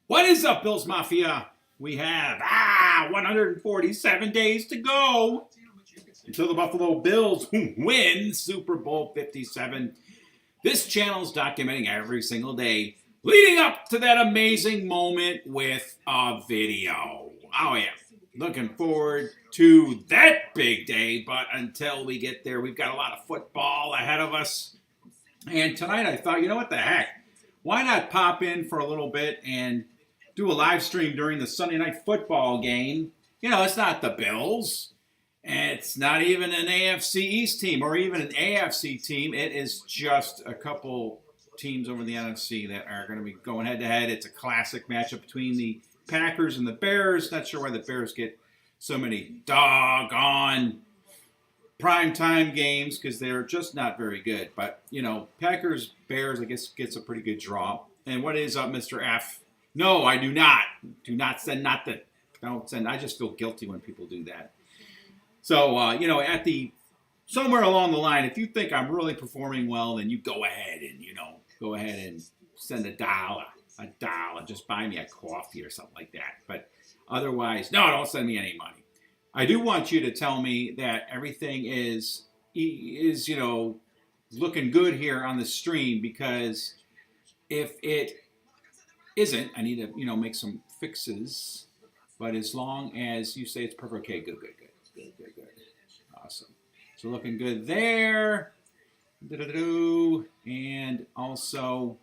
What is up, Bills Mafia? We have 147 days to go until the Buffalo Bills win Super Bowl 57. This channel is documenting every single day leading up to that amazing moment with a video. Oh yeah, looking forward to that big day, but until we get there, we've got a lot of football ahead of us. And tonight I thought, you know what the heck? Why not pop in for a little bit and do a live stream during the Sunday night football game? You know, it's not the Bills. It's not even an AFC East team or even an AFC team. It is just a couple teams over the NFC that are going to be going head-to-head. It's a classic matchup between the Packers and the Bears. Not sure why the Bears get so many doggone primetime games because they're just not very good. But, you know, Packers-Bears, I guess, gets a pretty good draw. And what is up, Mr. F? No, I do not. Do not send nothing. Don't send. I just feel guilty when people do that. So, you know, somewhere along the line, if you think I'm really performing well, then you go ahead and send a dollar. Just buy me a coffee or something like that. But otherwise, no, don't send me any money. I do want you to tell me that everything is you know, looking good here on the stream, because if it isn't, I need to, you know, make some fixes. But as long as you say it's perfect, okay, good. Awesome. So looking good there. And also,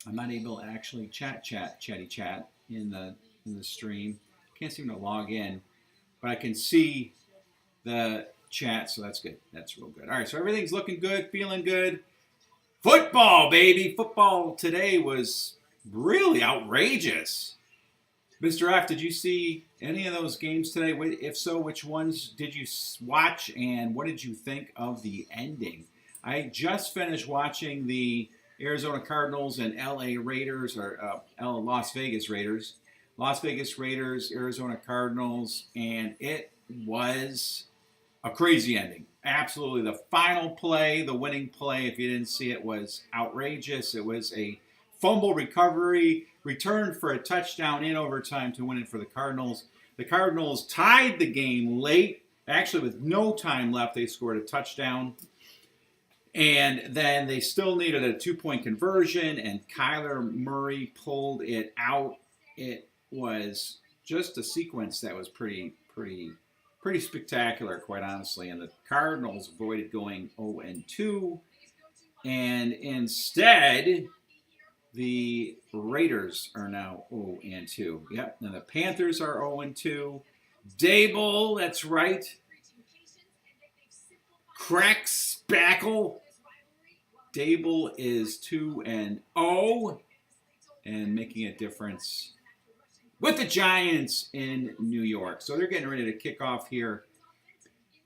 I'm not able to actually chatty chat in the stream. Can't seem to log in, but I can see the chat, so that's good. That's real good. All right, so everything's looking good, feeling good. Football, baby. Football today was really outrageous. Mr. F, did you see any of those games today? If so, which ones did you watch, and what did you think of the ending? I just finished watching the Arizona Cardinals and LA Raiders, or Las Vegas Raiders. Las Vegas Raiders, Arizona Cardinals, and it was a crazy ending. Absolutely. The final play, the winning play, if you didn't see it, was outrageous. It was a fumble recovery, returned for a touchdown in overtime to win it for the Cardinals. The Cardinals tied the game late. Actually, with no time left, they scored a touchdown. And then they still needed a 2-point conversion, and Kyler Murray pulled it out. It was just a sequence that was pretty spectacular, quite honestly. And the Cardinals avoided going 0-2. And instead, the Raiders are now 0-2. Yep, and the Panthers are 0-2. Dable, that's right. Crack Spackle. Dable is 2-0 and making a difference with the Giants in New York. So they're getting ready to kick off here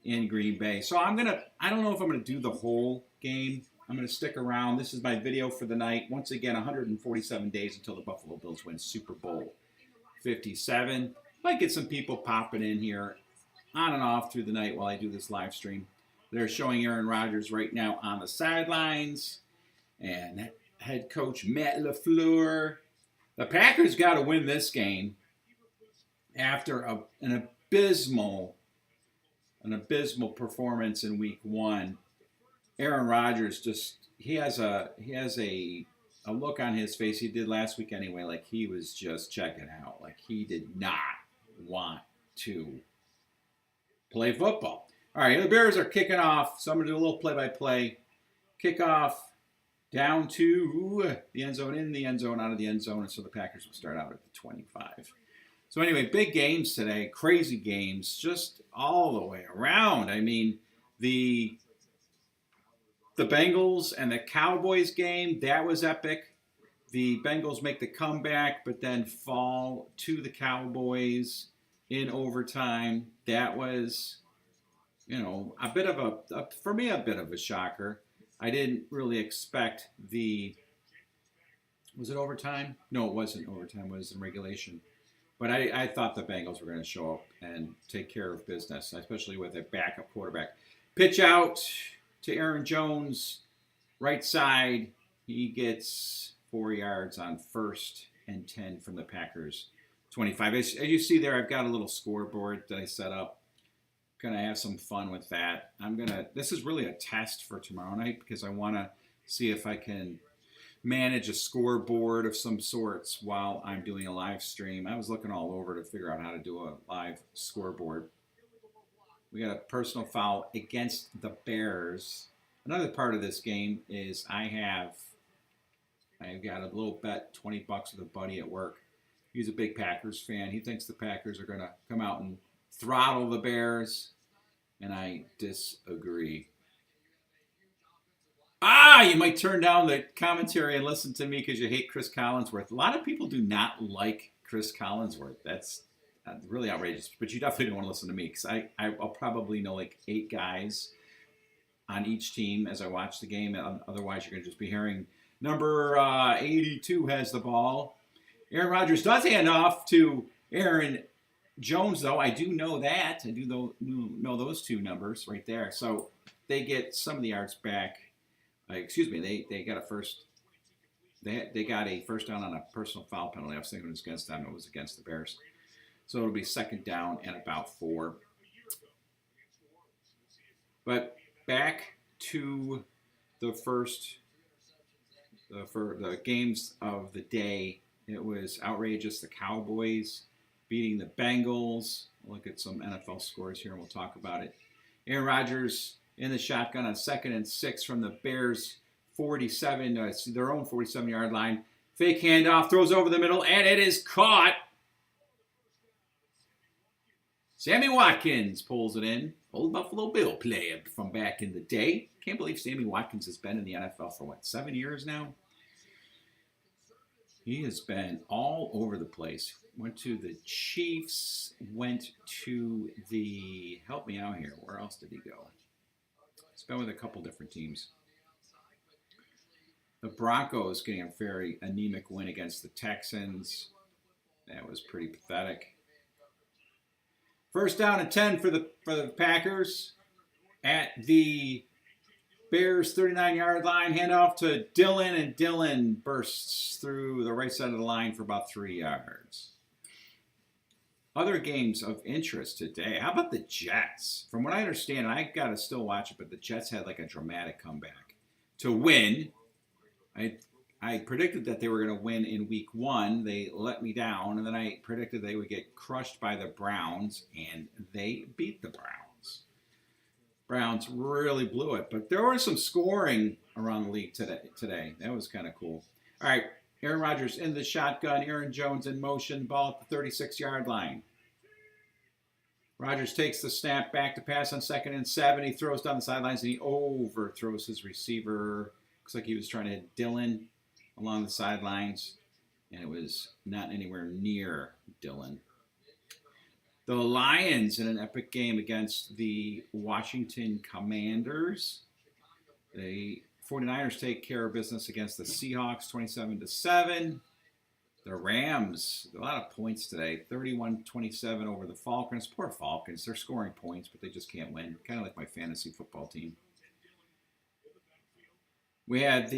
in Green Bay. So I don't know if I'm going to do the whole game. I'm going to stick around. This is my video for the night. Once again, 147 days until the Buffalo Bills win Super Bowl 57. Might get some people popping in here on and off through the night while I do this live stream. They're showing Aaron Rodgers right now on the sidelines. And head coach Matt LaFleur. The Packers got to win this game after an abysmal performance in Week 1. Aaron Rodgers he has a look on his face, he did last week anyway, like he was just checking out. Like he did not want to play football. All right, the Bears are kicking off, so I'm going to do a little play-by-play. Kickoff down to the end zone, in the end zone, out of the end zone, and so the Packers will start out at the 25. So anyway, big games today, crazy games, just all the way around. I mean, the Bengals and the Cowboys game, that was epic. The Bengals make the comeback, but then fall to the Cowboys in overtime. That was, you know, a bit of a shocker. I didn't really expect was it overtime? No, it wasn't overtime. It was in regulation. But I thought the Bengals were going to show up and take care of business, especially with a backup quarterback. Pitch out. to Aaron Jones, right side. He gets 4 yards on 1st and 10 from the Packers 25. As you see there, I've got a little scoreboard that I set up. Gonna have some fun with that. This is really a test for tomorrow night because I want to see if I can manage a scoreboard of some sorts while I'm doing a live stream. I was looking all over to figure out how to do a live scoreboard. We got a personal foul against the Bears. Another part of this game is I've got a little bet, $20 with a buddy at work. He's a big Packers fan. He thinks the Packers are going to come out and throttle the Bears, and I disagree. You might turn down the commentary and listen to me because you hate Chris Collinsworth. A lot of people do not like Chris Collinsworth. That's really outrageous, but you definitely don't want to listen to me because I'll probably know like 8 guys on each team as I watch the game. Otherwise, you're going to just be hearing number 82 has the ball. Aaron Rodgers does hand off to Aaron Jones, though. I do know that. I do know those 2 numbers right there. So they get some of the yards back. They got a first. They got a first down on a personal foul penalty. I was thinking it was against them. It was against the Bears. So it'll be 2nd down and about 4. But back to the games of the day. It was outrageous. The Cowboys beating the Bengals. We'll look at some NFL scores here and we'll talk about it. Aaron Rodgers in the shotgun on 2nd and 6 from the Bears 47, their own 47-yard line. Fake handoff, throws over the middle, and it is caught. Sammy Watkins pulls it in. Old Buffalo Bill player from back in the day. Can't believe Sammy Watkins has been in the NFL for 7 years now? He has been all over the place. Went to the Chiefs, went to help me out here. Where else did he go? He's been with a couple different teams. The Broncos getting a very anemic win against the Texans. That was pretty pathetic. First down and 10 for the Packers at the Bears 39-yard line. Handoff to Dillon, and Dillon bursts through the right side of the line for about 3 yards. Other games of interest today. How about the Jets? From what I understand, I got to still watch it, but the Jets had like a dramatic comeback to win. I predicted that they were going to win in week 1. They let me down, and then I predicted they would get crushed by the Browns, and they beat the Browns. Browns really blew it, but there was some scoring around the league today. That was kind of cool. All right, Aaron Rodgers in the shotgun. Aaron Jones in motion. Ball at the 36-yard line. Rodgers takes the snap back to pass on 2nd and 7. He throws down the sidelines, and he overthrows his receiver. Looks like he was trying to hit Dillon along the sidelines, and it was not anywhere near Dillon. The Lions in an epic game against the Washington Commanders. The 49ers take care of business against the Seahawks, 27-7. The Rams, a lot of points today, 31-27 over the Falcons. Poor Falcons, they're scoring points, but they just can't win. Kind of like my fantasy football team. We had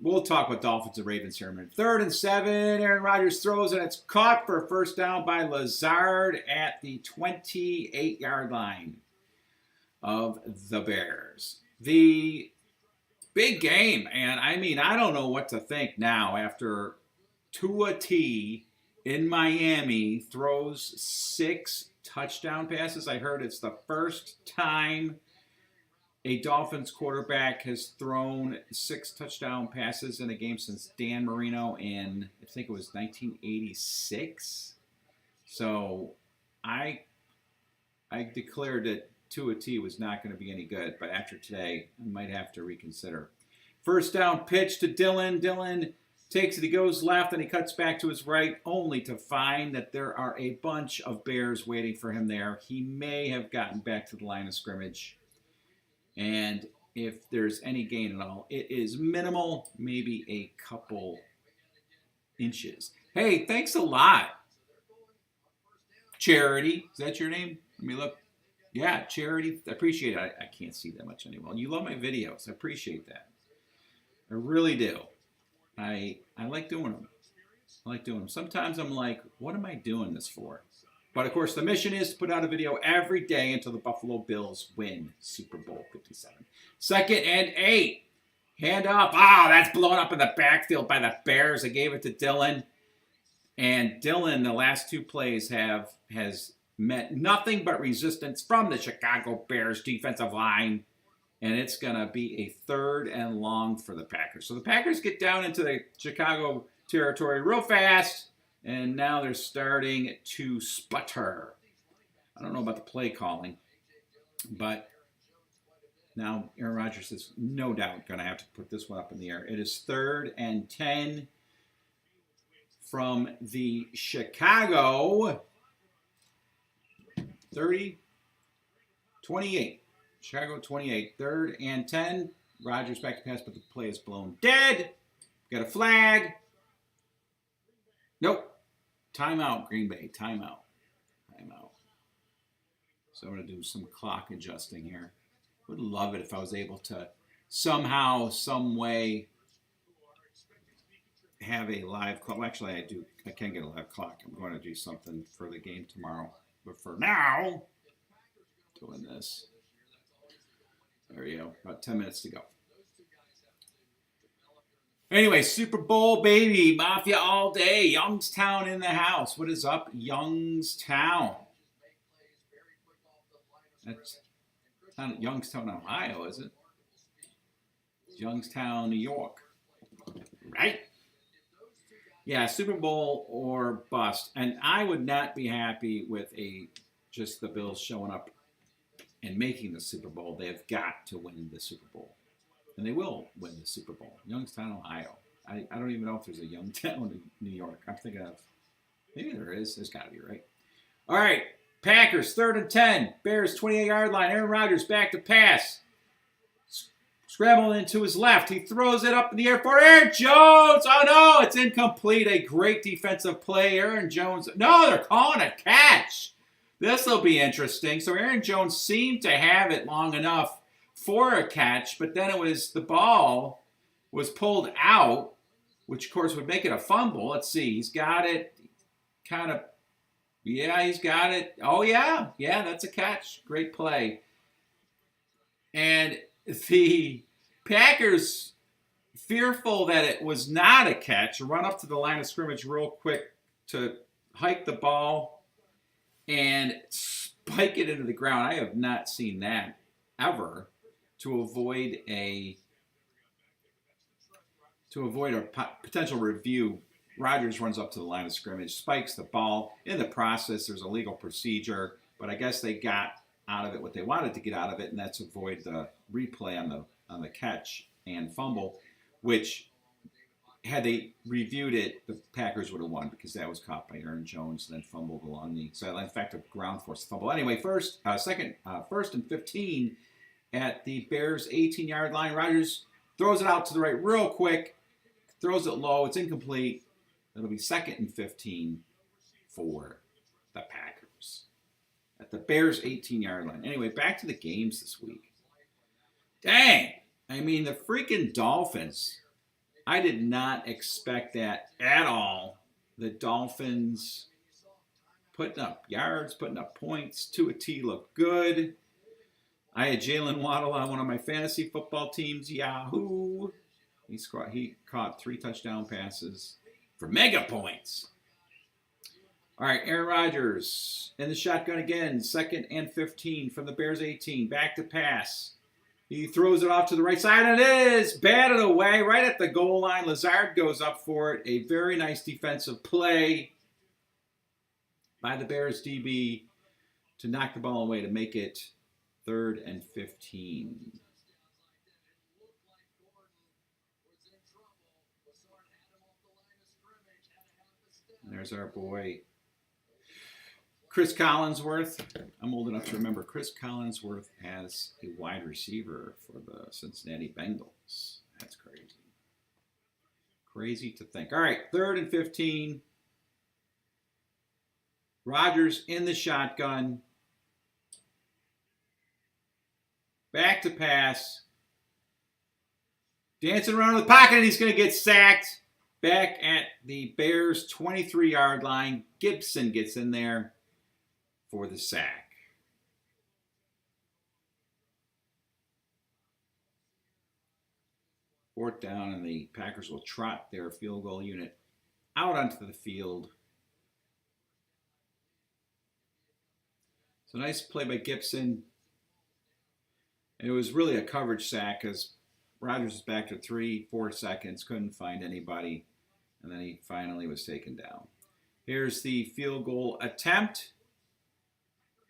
we'll talk about Dolphins and Ravens here in a minute. 3rd and 7, Aaron Rodgers throws, and it's caught for a first down by Lazard at the 28-yard line of the Bears. The big game, and I don't know what to think now after Tua T in Miami throws 6 touchdown passes. I heard it's the first time a Dolphins quarterback has thrown 6 touchdown passes in a game since Dan Marino in, I think it was 1986. So I declared that Tua T was not going to be any good, but after today, I might have to reconsider. First down pitch to Dillon. Dillon takes it, he goes left, and he cuts back to his right, only to find that there are a bunch of Bears waiting for him there. He may have gotten back to the line of scrimmage. And if there's any gain at all, it is minimal, maybe a couple inches. Hey, thanks a lot. Charity, is that your name? Let me look. Yeah, charity. I appreciate it. I can't see that much anymore. You love my videos. I appreciate that. I really do. I like doing them. I like doing them. Sometimes I'm like, what am I doing this for? But of course, the mission is to put out a video every day until the Buffalo Bills win Super Bowl 57. 2nd and 8. Hand up. Ah, that's blown up in the backfield by the Bears. They gave it to Dillon. And Dillon, the last 2 plays has met nothing but resistance from the Chicago Bears defensive line. And it's going to be a 3rd and long for the Packers. So the Packers get down into the Chicago territory real fast. And now they're starting to sputter. I don't know about the play calling. But now Aaron Rodgers is no doubt going to have to put this one up in the air. It is 3rd and 10 from the Chicago 28. Chicago 28. 3rd and 10. Rodgers back to pass, but the play is blown dead. Got a flag. Nope. Timeout, Green Bay. Timeout. So I'm going to do some clock adjusting here. Would love it if I was able to somehow, some way have a live clock. Well, actually, I can get a live clock. I'm going to do something for the game tomorrow. But for now, doing this. There you go. About 10 minutes to go. Anyway, Super Bowl, baby. Mafia all day. Youngstown in the house. What is up, Youngstown? That's not Youngstown, Ohio, is it? Youngstown, New York. Right? Yeah, Super Bowl or bust. And I would not be happy with just the Bills showing up and making the Super Bowl. They have got to win the Super Bowl. And they will win the Super Bowl. Youngstown, Ohio. I don't even know if there's a Youngstown in New York. I'm thinking of, maybe there is. There's got to be, right? All right. Packers, 3rd and 10. Bears, 28-yard line. Aaron Rodgers back to pass. Scrambling into his left. He throws it up in the air for Aaron Jones. Oh, no. It's incomplete. A great defensive play. Aaron Jones. No, they're calling a catch. This will be interesting. So Aaron Jones seemed to have it long enough for a catch, but then the ball was pulled out, which of course would make it a fumble. Let's see. He's got it. He's got it. Oh, yeah. Yeah, that's a catch. Great play. And the Packers, fearful that it was not a catch, run up to the line of scrimmage real quick to hike the ball and spike it into the ground. I have not seen that ever. To avoid a potential review, Rodgers runs up to the line of scrimmage, spikes the ball. In the process, there's a legal procedure, but I guess they got out of it what they wanted to get out of it, and that's avoid the replay on the catch and fumble, which had they reviewed it, the Packers would have won because that was caught by Aaron Jones and then fumbled along the sideline. In fact, a ground force fumble. Anyway, first and 15 at the Bears' 18-yard line. Rodgers throws it out to the right real quick, throws it low. It's incomplete. It'll be 2nd and 15 for the Packers at the Bears' 18-yard line. Anyway, back to the games this week. Dang! I mean, the freaking Dolphins. I did not expect that at all. The Dolphins putting up yards, putting up points. Tua T looked good. I had Jalen Waddle on one of my fantasy football teams. Yahoo! He caught 3 touchdown passes for mega points. All right, Aaron Rodgers in the shotgun again. 2nd and 15 from the Bears 18. Back to pass. He throws it off to the right side, and it is batted away right at the goal line. Lazard goes up for it. A very nice defensive play by the Bears DB to knock the ball away to make it 3rd and 15. And there's our boy, Chris Collinsworth. I'm old enough to remember Chris Collinsworth as a wide receiver for the Cincinnati Bengals. That's crazy. Crazy to think. All right, 3rd and 15. Rodgers in the shotgun. Back to pass. Dancing around the pocket, and he's going to get sacked. Back at the Bears' 23-yard line. Gibson gets in there for the sack. Fourth down, and the Packers will trot their field goal unit out onto the field. So nice play by Gibson. It was really a coverage sack because Rodgers was back to 3-4 seconds, couldn't find anybody, and then he finally was taken down. Here's the field goal attempt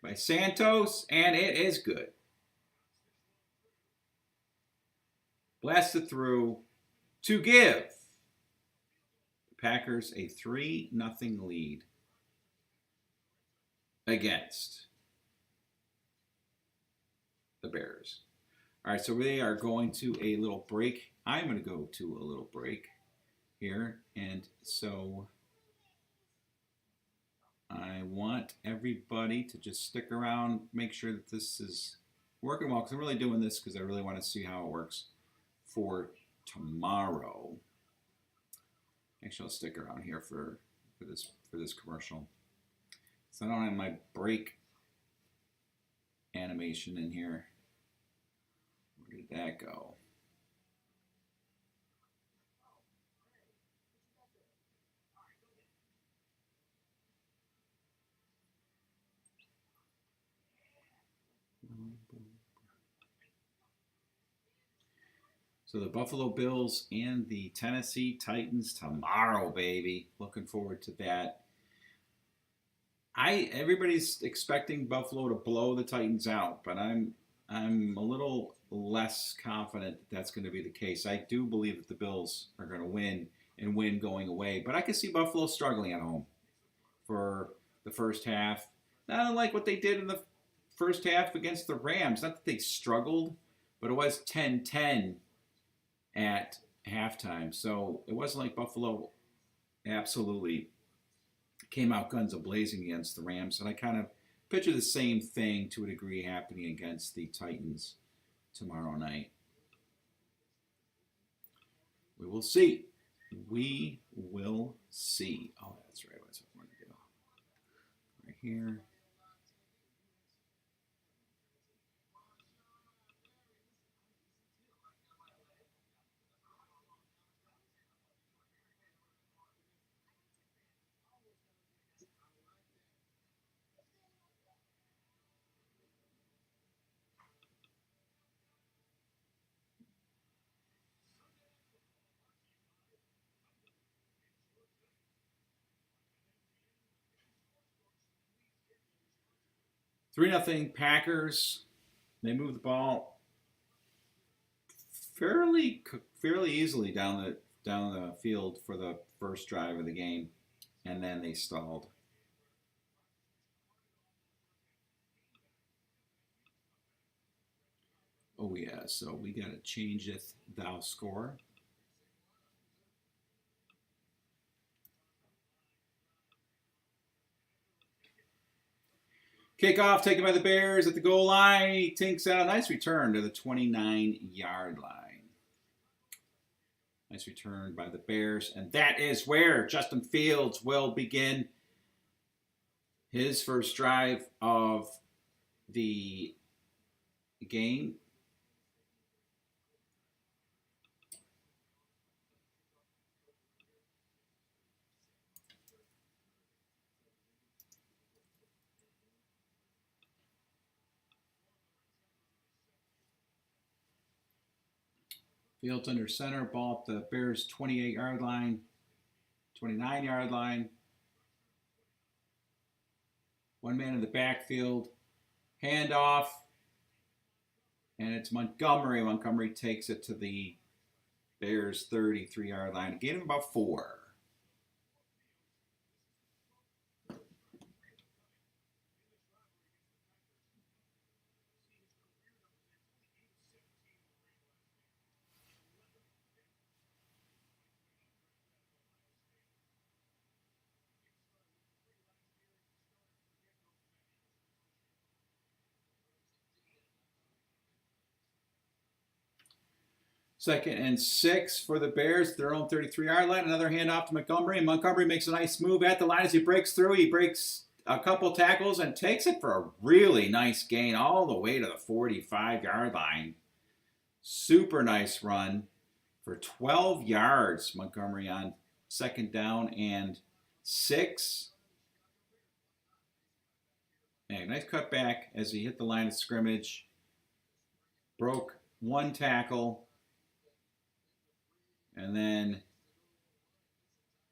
by Santos, and it is good. Blasted through to give the Packers a 3-0 lead against the Bears. All right, so we are going to a little break. I'm going to go to a little break here, and so I want everybody to just stick around, make sure that this is working well, because I'm really doing this because I really want to see how it works for tomorrow. Actually, I'll stick around here for this commercial. So I don't have my break animation in here. Where did that go? So the Buffalo Bills and the Tennessee Titans tomorrow, baby. Looking forward to that. Everybody's expecting Buffalo to blow the Titans out, but I'm a little less confident that's going to be the case. I do believe that the Bills are going to win and win going away, but I can see Buffalo struggling at home for the first half. Not unlike what they did in the first half against the Rams. Not that they struggled, but it was 10-10 at halftime. So it wasn't like Buffalo absolutely came out guns a-blazing against the Rams. And I kind of picture the same thing to a degree happening against the Titans tomorrow night. We will see. We will see. Oh, that's right. That's what I'm going to do. Right here. Three 0 Packers. They move the ball fairly easily down the field for the first drive of the game, and then they stalled. Oh yeah, so we got to change it. Thou score. Kickoff taken by the Bears at the goal line. He takes out a nice return to the 29-yard line. Nice return by the Bears. And that is where Justin Fields will begin his first drive of the game. Fields under center, ball at the Bears' 28-yard line, 29-yard line. One man in the backfield, handoff, and it's Montgomery. Montgomery takes it to the Bears' 33-yard line. Gain of about 4. 2nd and 6 for the Bears, their own 33-yard line. Another handoff to Montgomery. And Montgomery makes a nice move at the line as he breaks through. He breaks a couple tackles and takes it for a really nice gain all the way to the 45-yard line. Super nice run for 12 yards. Montgomery on 2nd down and 6. And nice cutback as he hit the line of scrimmage. Broke 1 tackle. And then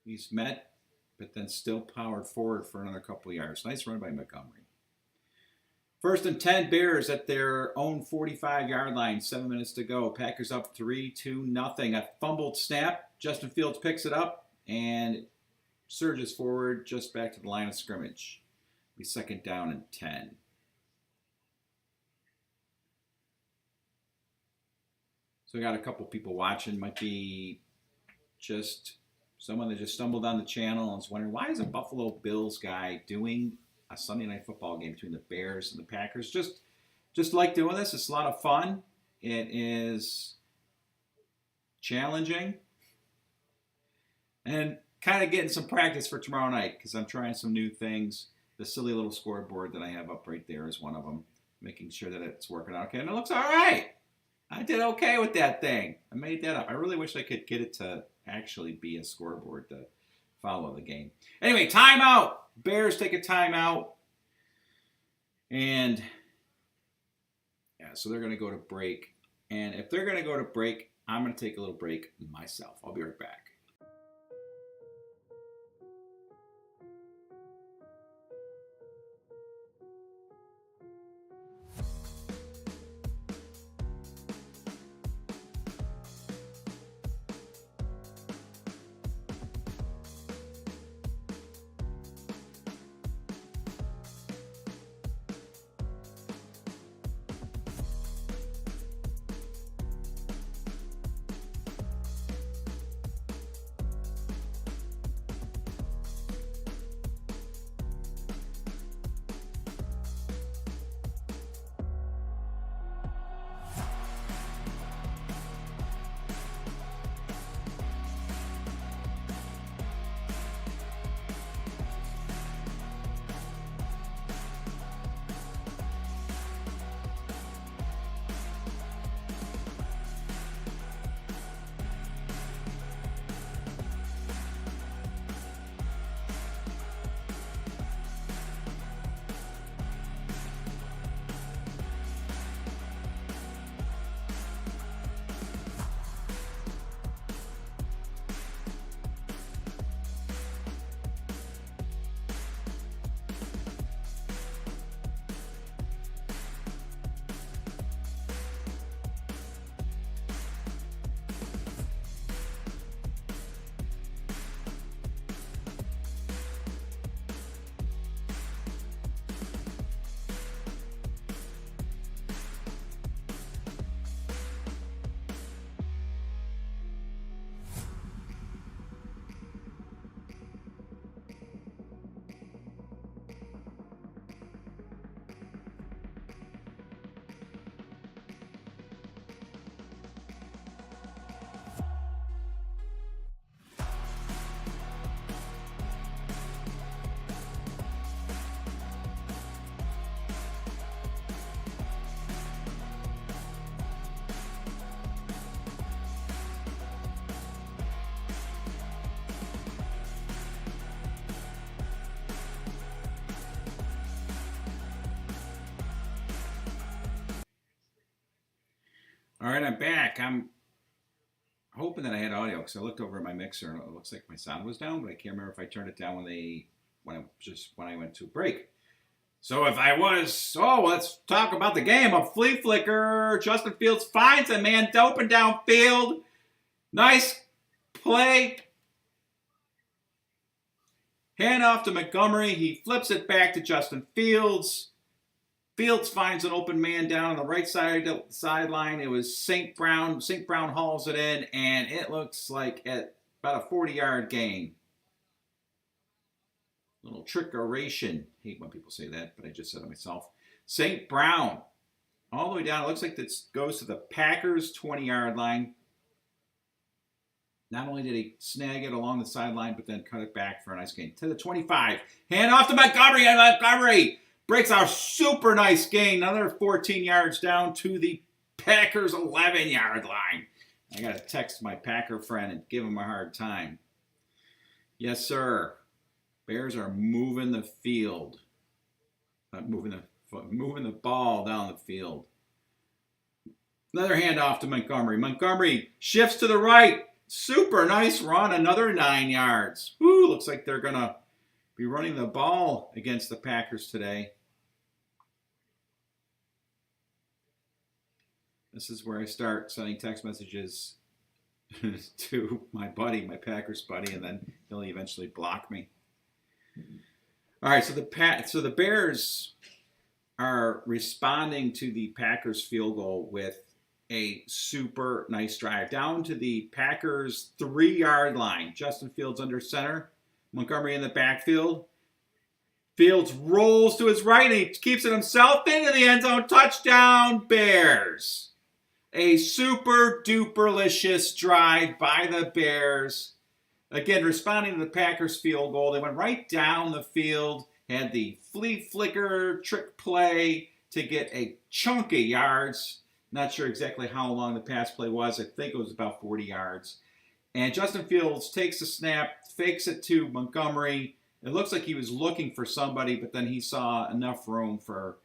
he's met, but then still powered forward for another couple of yards. Nice run by Montgomery. 1st and 10, Bears at their own 45-yard line. 7 minutes to go. Packers up 3-0. A fumbled snap. Justin Fields picks it up and surges forward just back to the line of scrimmage. Be 2nd down and 10. So we got a couple people watching. Might be just someone that just stumbled on the channel and is wondering, why is a Buffalo Bills guy doing a Sunday Night Football game between the Bears and the Packers? Just like doing this. It's a lot of fun. It is challenging. And kind of getting some practice for tomorrow night because I'm trying some new things. The silly little scoreboard that I have up right there is one of them. Making sure that it's working out okay. And it looks all right. I did okay with that thing. I made that up. I really wish I could get it to actually be a scoreboard to follow the game. Anyway, timeout. Bears take a timeout. And, yeah, so they're going to go to break. And if they're going to go to break, I'm going to take a little break myself. I'll be right back. All right, I'm back. I'm hoping that I had audio because I looked over at my mixer and it looks like my sound was down, but I can't remember if I turned it down when I went to break. So if I was, let's talk about the game. A flea flicker. Justin Fields finds a man open downfield. Nice play. Hand off to Montgomery. He flips it back to Justin Fields. Fields finds an open man down on the right side of the sideline. It was St. Brown. St. Brown hauls it in, and it looks like at about a 40-yard gain. Little trickeration. I hate when people say that, but I just said it myself. St. Brown all the way down. It looks like this goes to the Packers' 20-yard line. Not only did he snag it along the sideline, but then cut it back for a nice gain. To the 25. Hand off to Montgomery, and Montgomery breaks our super nice gain. Another 14 yards down to the Packers' 11-yard line. I got to text my Packer friend and give him a hard time. Yes, sir. Bears are moving the field. Moving the ball down the field. Another handoff to Montgomery. Montgomery shifts to the right. Super nice run. Another 9 yards. Woo, looks like they're going to be running the ball against the Packers today. This is where I start sending text messages to my buddy, my Packers buddy, and then he'll eventually block me. All right, so the Bears are responding to the Packers field goal with a super nice drive down to the Packers 3-yard line. Justin Fields under center, Montgomery in the backfield. Fields rolls to his right and he keeps it himself into the end zone. Touchdown, Bears. A super duperlicious drive by the Bears. Again, responding to the Packers field goal. They went right down the field, had the flea flicker trick play to get a chunk of yards. Not sure exactly how long the pass play was. I think it was about 40 yards. And Justin Fields takes the snap, fakes it to Montgomery. It looks like he was looking for somebody, but then he saw enough room for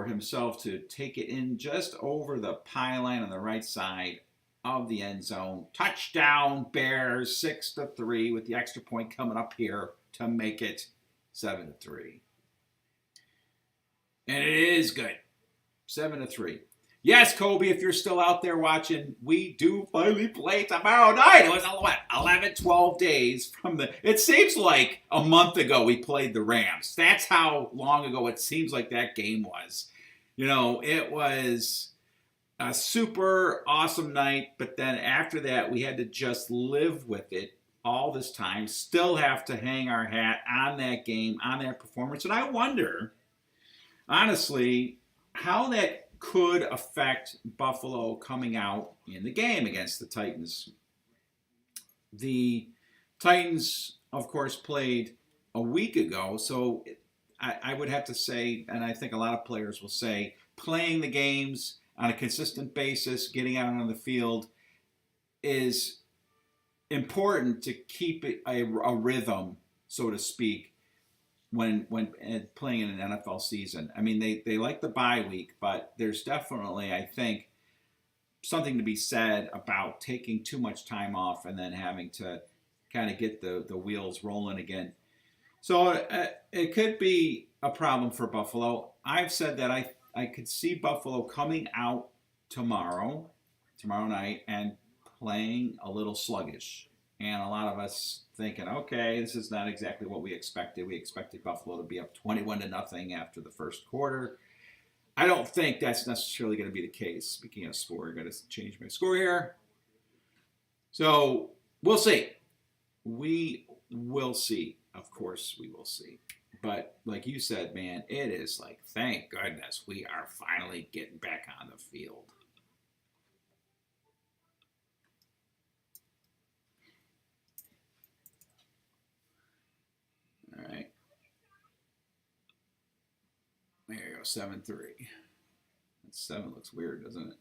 himself to take it in just over the pylon on the right side of the end zone. Touchdown, Bears, 6-3, with the extra point coming up here to make it 7-3. And it is good. 7-3. Yes, Kobe, if you're still out there watching, we do finally play tomorrow night. It was, 11, 12 days from it seems like a month ago we played the Rams. That's how long ago it seems like that game was. You know, it was a super awesome night, but then after that, we had to just live with it all this time, still have to hang our hat on that game, on that performance. And I wonder, honestly, how that could affect Buffalo coming out in the game against the Titans. The Titans, of course, played a week ago, so I would have to say, and I think a lot of players will say, playing the games on a consistent basis, getting out on the field, is important to keep it a rhythm, so to speak, when playing in an NFL season. I mean, they like the bye week, but there's definitely, I think, something to be said about taking too much time off and then having to kind of get the wheels rolling again. So it could be a problem for Buffalo. I've said that I could see Buffalo coming out tomorrow night, and playing a little sluggish. And a lot of us thinking, okay, this is not exactly what we expected. We expected Buffalo to be up 21-0 after the first quarter. I don't think that's necessarily going to be the case. Speaking of score, I'm going to change my score here. So we'll see. We will see. Of course, we will see. But like you said, man, it is like, thank goodness we are finally getting back on the field. All right. There you go, 7-3. That 7 looks weird, doesn't it?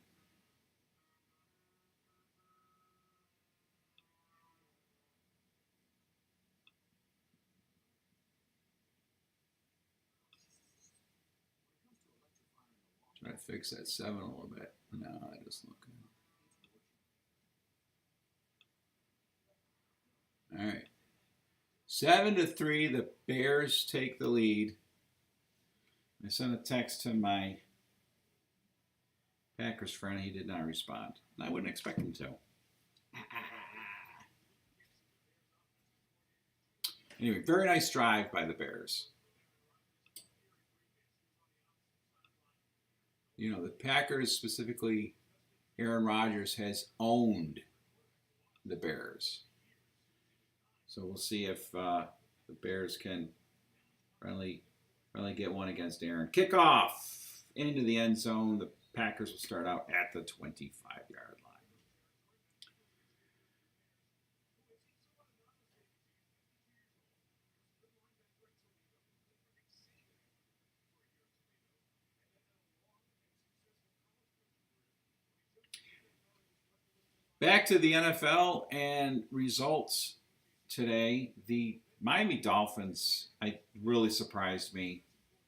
Try to fix that 7 a little bit. No, I just look. All right. 7-3, the Bears take the lead. I sent a text to my Packers friend. He did not respond. I wouldn't expect him to. Anyway, very nice drive by the Bears. You know, the Packers, specifically Aaron Rodgers, has owned the Bears. So we'll see if the Bears can really get one against Aaron. Kickoff into the end zone. The Packers will start out at the 25-yard line. Back to the NFL and results today. The Miami Dolphins, really surprised me.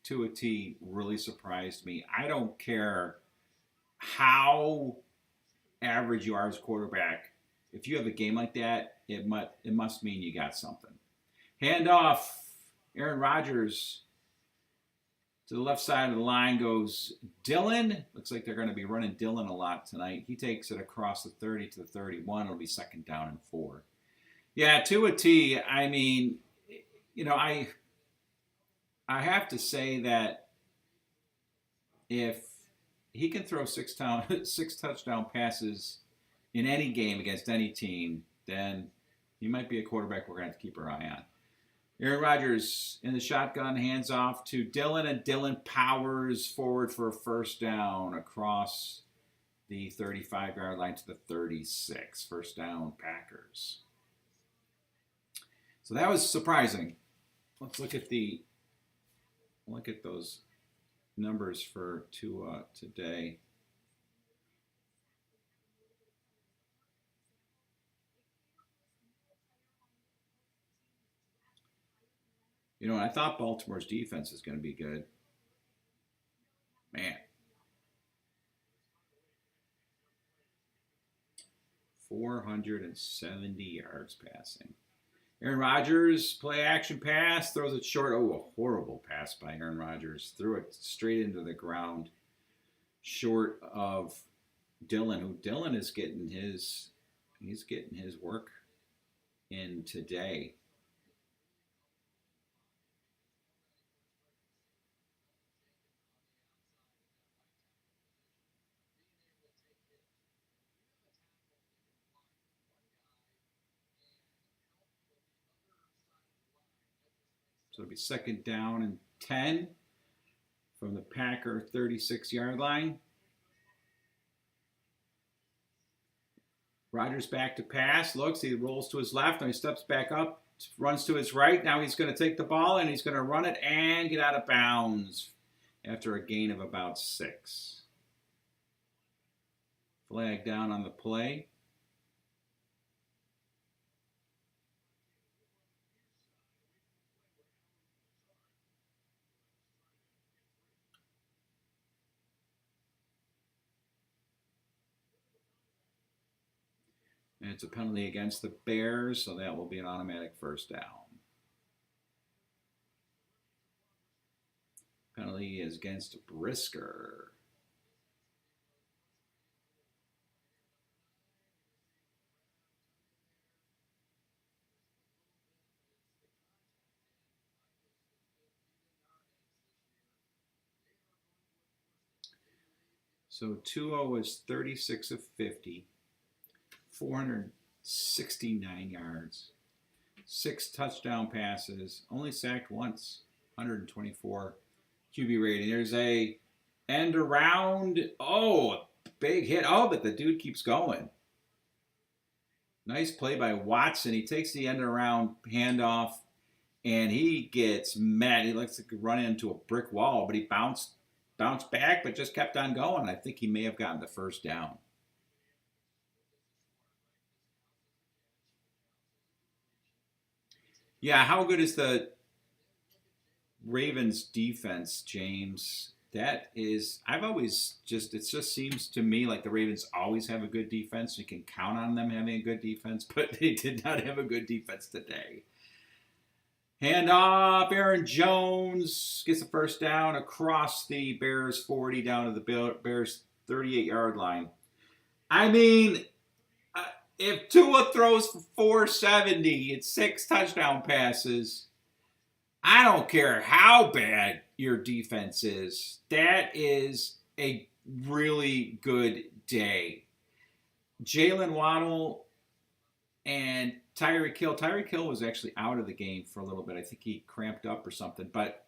Tua T really surprised me. I don't care how average you are as a quarterback. If you have a game like that, it must mean you got something. Handoff. Aaron Rodgers to the left side of the line goes Dillon. Looks like they're going to be running Dillon a lot tonight. He takes it across the 30 to the 31. It'll be 2nd down and 4. Yeah, Tua T, I mean, I have to say that if he can throw 6 touchdown passes in any game against any team, then he might be a quarterback we're going to have to keep our eye on. Aaron Rodgers in the shotgun, hands off to Dillon, and Dillon powers forward for a 1st down across the 35-yard line to the 36. 1st down, Packers. So that was surprising. Let's look at those numbers for Tua today. I thought Baltimore's defense is going to be good. Man. 470 yards passing. Aaron Rodgers, play action pass, throws it short. Oh, a horrible pass by Aaron Rodgers. Threw it straight into the ground, short of Dillon, who Dillon is getting his work in today. So it'll be 2nd down and 10 from the Packer 36-yard line. Rodgers back to pass. Looks, he rolls to his left. Now he steps back up, runs to his right. Now he's going to take the ball and he's going to run it and get out of bounds after a gain of about 6. Flag down on the play. And it's a penalty against the Bears, so that will be an automatic 1st down. Penalty is against Brisker. So Tua was 36 of 50. 469 yards, 6 touchdown passes, only sacked once, 124 QB rating. There's a end around. Oh, big hit. Oh, but the dude keeps going. Nice play by Watson. He takes the end around handoff, and he gets mad. He likes to run into a brick wall, but he bounced back, but just kept on going. I think he may have gotten the 1st down. Yeah, how good is the Ravens defense, James? That is, it just seems to me like the Ravens always have a good defense. You can count on them having a good defense, but they did not have a good defense today. Hand off, Aaron Jones gets the 1st down across the Bears 40 down to the Bears 38-yard line. I mean, if Tua throws for 470 and 6 touchdown passes, I don't care how bad your defense is. That is a really good day. Jalen Waddle and Tyreek Hill. Tyreek Hill was actually out of the game for a little bit. I think he cramped up or something. But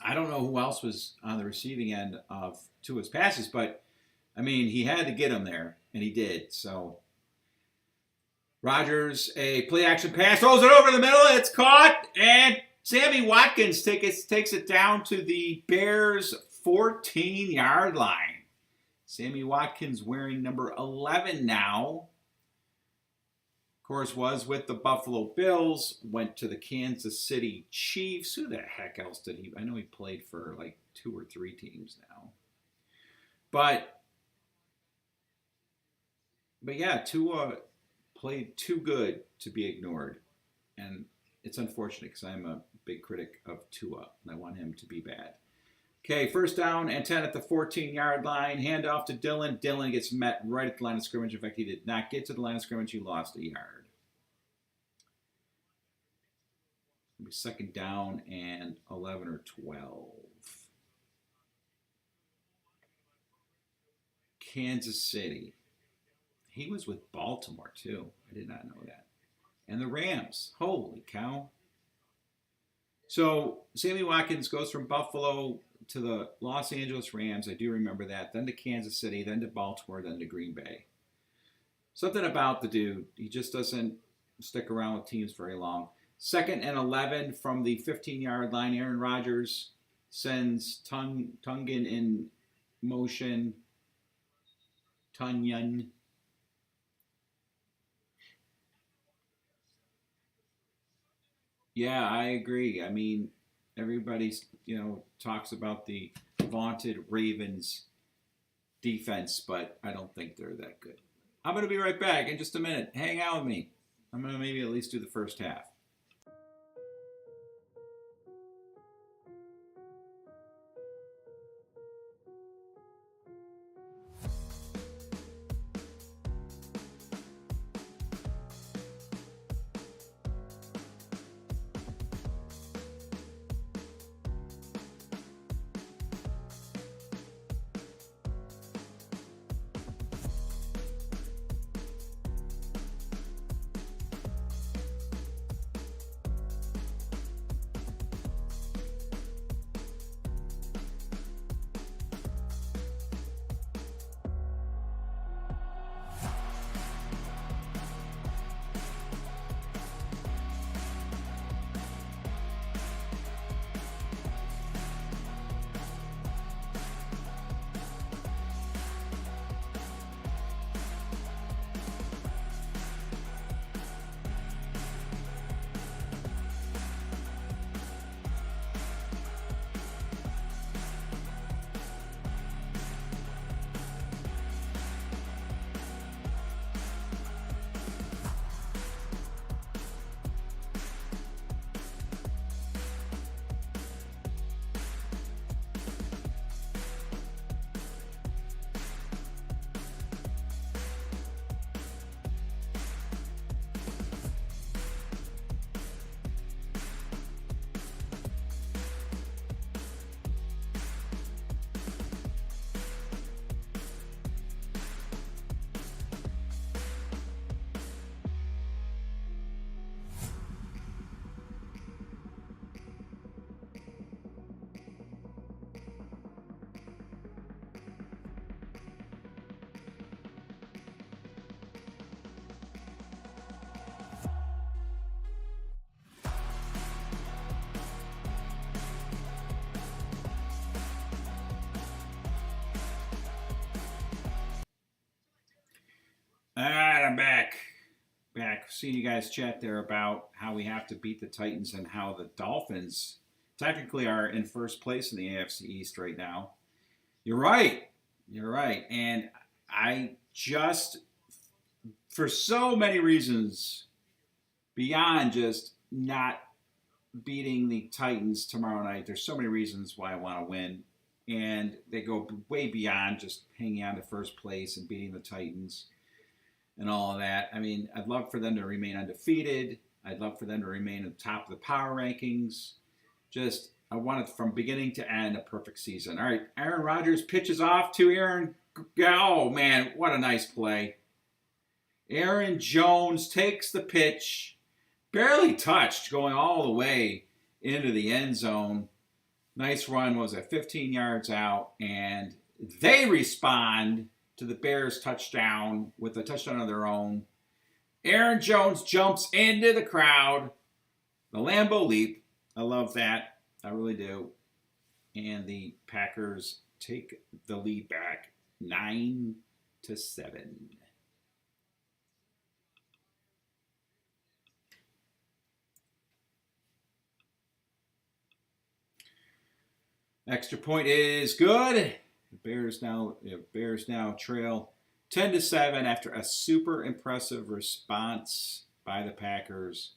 I don't know who else was on the receiving end of Tua's passes. But, I mean, he had to get him there, and he did. So Rodgers, a play-action pass, throws it over the middle. It's caught, and Sammy Watkins takes it down to the Bears' 14-yard line. Sammy Watkins wearing number 11 now. Of course, was with the Buffalo Bills, went to the Kansas City Chiefs. Who the heck else did he? I know he played for like 2 or 3 teams now. But yeah, Tua played too good to be ignored. And it's unfortunate because I'm a big critic of Tua, and I want him to be bad. Okay, first down and 10 at the 14-yard line. Hand off to Dillon. Dillon gets met right at the line of scrimmage. In fact, he did not get to the line of scrimmage. He lost a yard. It'll be second down and 11 or 12. Kansas City. He was with Baltimore, too. I did not know that. And the Rams. Holy cow. So Sammy Watkins goes from Buffalo to the Los Angeles Rams. I do remember that. Then to Kansas City, then to Baltimore, then to Green Bay. Something about the dude. He just doesn't stick around with teams very long. Second and 11 from the 15-yard line. Aaron Rodgers sends Tungan in motion. Tunyon. Yeah, I agree. I mean, everybody's, talks about the vaunted Ravens defense, but I don't think they're that good. I'm going to be right back in just a minute. Hang out with me. I'm going to maybe at least do the first half. All right, I'm back. Seeing you guys chat there about how we have to beat the Titans and how the Dolphins technically are in first place in the AFC East right now. You're right. And I just, for so many reasons, beyond just not beating the Titans tomorrow night, there's so many reasons why I want to win. And they go way beyond just hanging on to first place and beating the Titans and all of that. I mean, I'd love for them to remain undefeated. I'd love for them to remain at the top of the power rankings. Just, I want it from beginning to end a perfect season. All right, Aaron Rodgers pitches off to Aaron. Oh, man, what a nice play. Aaron Jones takes the pitch, barely touched, going all the way into the end zone. Nice run, was at 15 yards out, and they respond to the Bears touchdown with a touchdown of their own. Aaron Jones jumps into the crowd. The Lambeau Leap. I love that. I really do. And the Packers take the lead back 9-7. Extra point is good. The Bears now trail 10-7 after a super impressive response by the Packers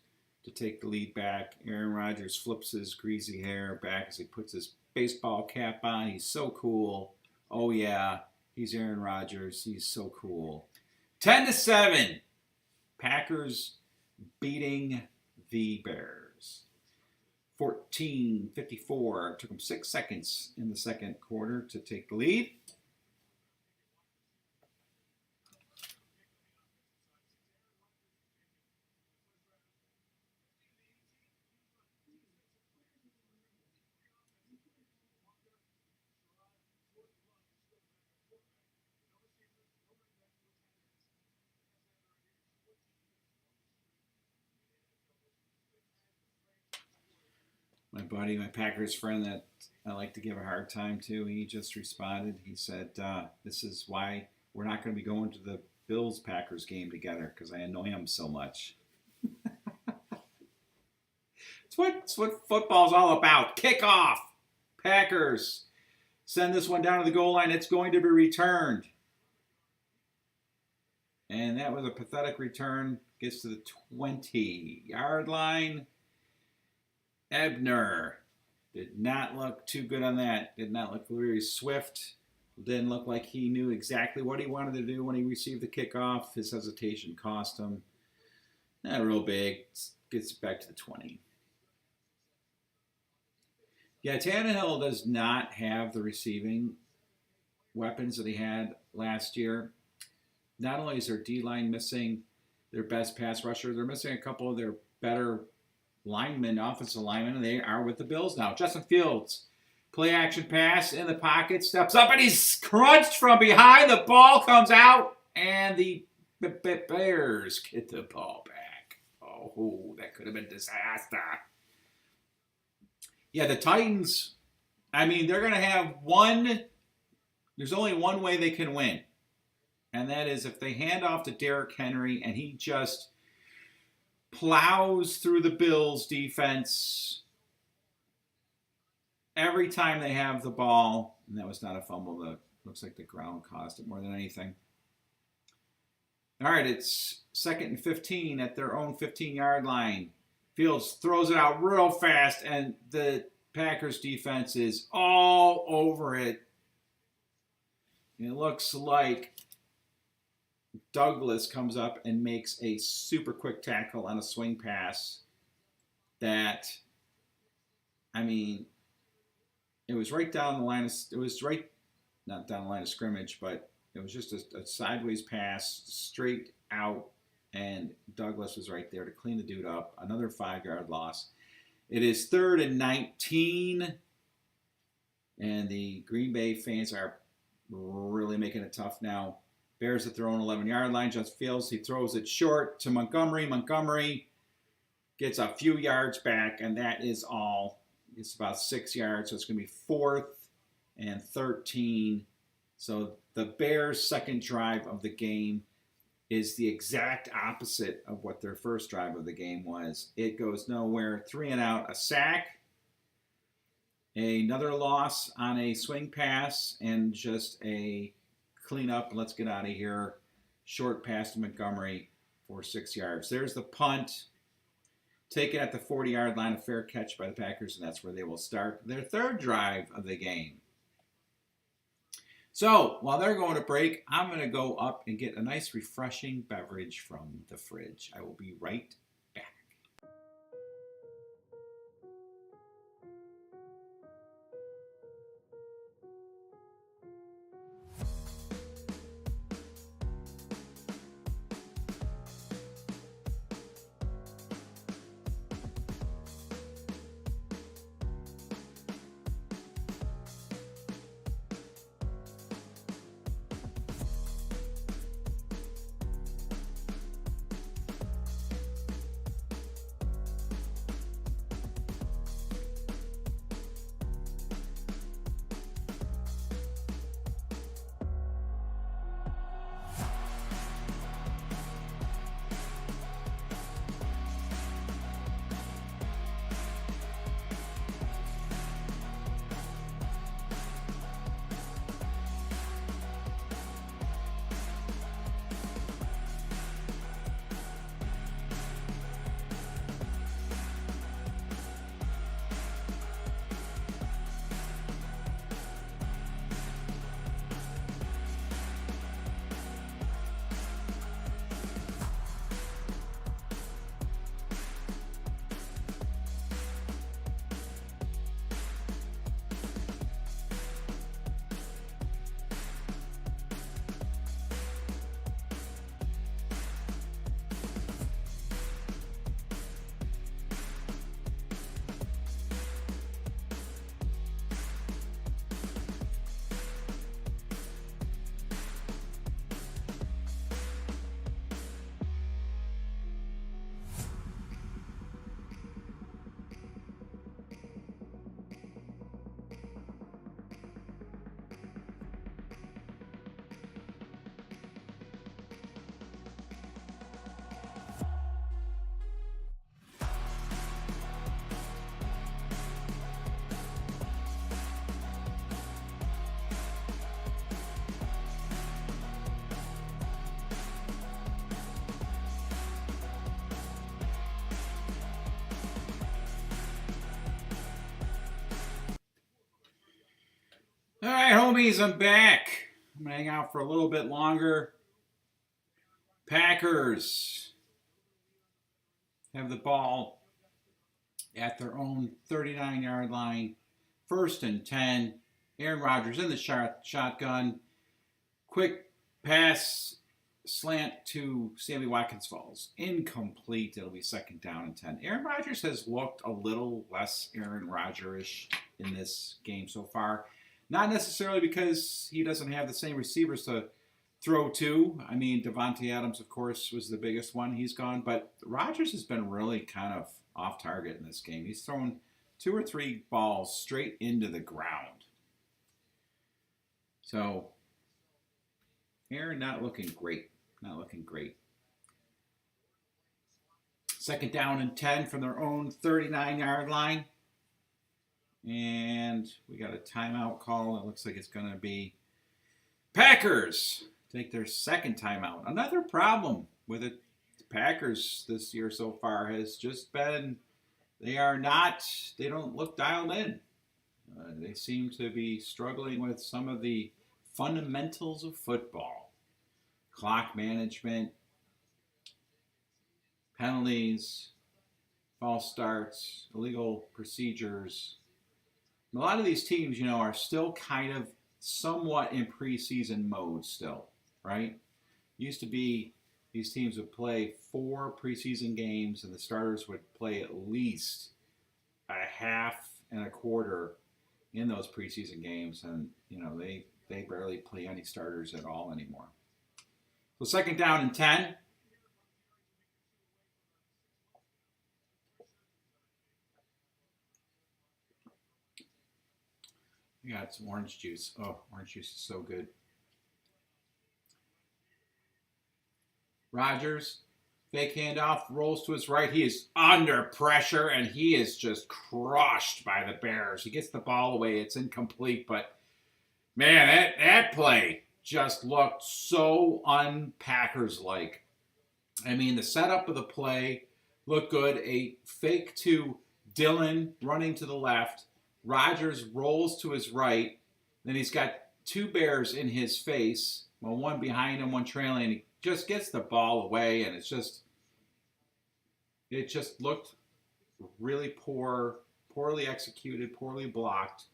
to take the lead back. Aaron Rodgers flips his greasy hair back as he puts his baseball cap on. He's so cool. Oh yeah, he's Aaron Rodgers. He's so cool. 10-7. Packers beating the Bears. 14:54. Took them 6 seconds in the second quarter to take the lead. My buddy, my Packers friend that I like to give a hard time to, he just responded. He said, this is why we're not going to be going to the Bills-Packers game together, because I annoy him so much. It's what football's all about. Kickoff. Packers send this one down to the goal line. It's going to be returned. And that was a pathetic return. Gets to the 20-yard line. Ebner did not look too good on that. Did not look very swift. Didn't look like he knew exactly what he wanted to do when he received the kickoff. His hesitation cost him. Not real big. Gets back to the 20. Yeah, Tannehill does not have the receiving weapons that he had last year. Not only is their D-line missing their best pass rusher, they're missing a couple of their better linemen, offensive linemen, and they are with the Bills now. Justin Fields, play action pass in the pocket, steps up, and he's crunched from behind. The ball comes out, and the Bears get the ball back. Oh, that could have been disaster. Yeah, the Titans, I mean, they're going to have there's only one way they can win, and that is if they hand off to Derrick Henry and he just plows through the Bills defense every time they have the ball. And that was not a fumble. That looks like the ground caused it more than anything. All right, it's 2nd and 15 at their own 15-yard line. Fields throws it out real fast, and the Packers defense is all over it. It looks like Douglas comes up and makes a super quick tackle on a swing pass that, I mean, it was right down the line. It was right, not down the line of scrimmage, but it was just a sideways pass straight out, and Douglas was right there to clean the dude up. Another 5-yard loss. It is 3rd and 19, and the Green Bay fans are really making it tough now. Bears at their own 11-yard line. Justin Fields, he throws it short to Montgomery. Montgomery gets a few yards back, and that is all. It's about 6 yards, so it's going to be 4th and 13. So the Bears' second drive of the game is the exact opposite of what their first drive of the game was. It goes nowhere. 3 and out, a sack, another loss on a swing pass, and just a clean up, let's get out of here. Short pass to Montgomery for 6 yards. There's the punt. Taken at the 40-yard line, a fair catch by the Packers, and that's where they will start their third drive of the game. So, while they're going to break, I'm going to go up and get a nice refreshing beverage from the fridge. I will be right back. right, homies, I'm back. I'm going to hang out for a little bit longer. Packers have the ball at their own 39-yard line. 1st and 10. Aaron Rodgers in the shotgun. Quick pass slant to Sammy Watkins falls. Incomplete. It'll be 2nd down and 10. Aaron Rodgers has looked a little less Aaron Rodgers-ish in this game so far. Not necessarily because he doesn't have the same receivers to throw to. I mean, Davante Adams, of course, was the biggest one. He's gone. But Rodgers has been really kind of off target in this game. He's thrown 2 or 3 balls straight into the ground. So, Aaron not looking great. Not looking great. 2nd down and 10 from their own 39-yard line. And we got a timeout call. It looks like it's going to be Packers take their 2nd timeout. Another problem with the Packers this year so far has just been they don't look dialed in. They seem to be struggling with some of the fundamentals of football. Clock management, penalties, false starts, illegal procedures. A lot of these teams, are still kind of somewhat in preseason mode still, right? Used to be these teams would play 4 preseason games and the starters would play at least a half and a quarter in those preseason games, and they barely play any starters at all anymore. So 2nd down and 10. We got some orange juice. Oh, orange juice is so good. Rodgers, fake handoff, rolls to his right. He is under pressure, and he is just crushed by the Bears. He gets the ball away. It's incomplete, but, man, that play just looked so un-Packers-like. I mean, the setup of the play looked good. A fake to Dillon running to the left. Rodgers rolls to his right. Then he's got 2 Bears in his face. Well, one behind him, one trailing. He just gets the ball away, and it just looked really poorly executed, poorly blocked.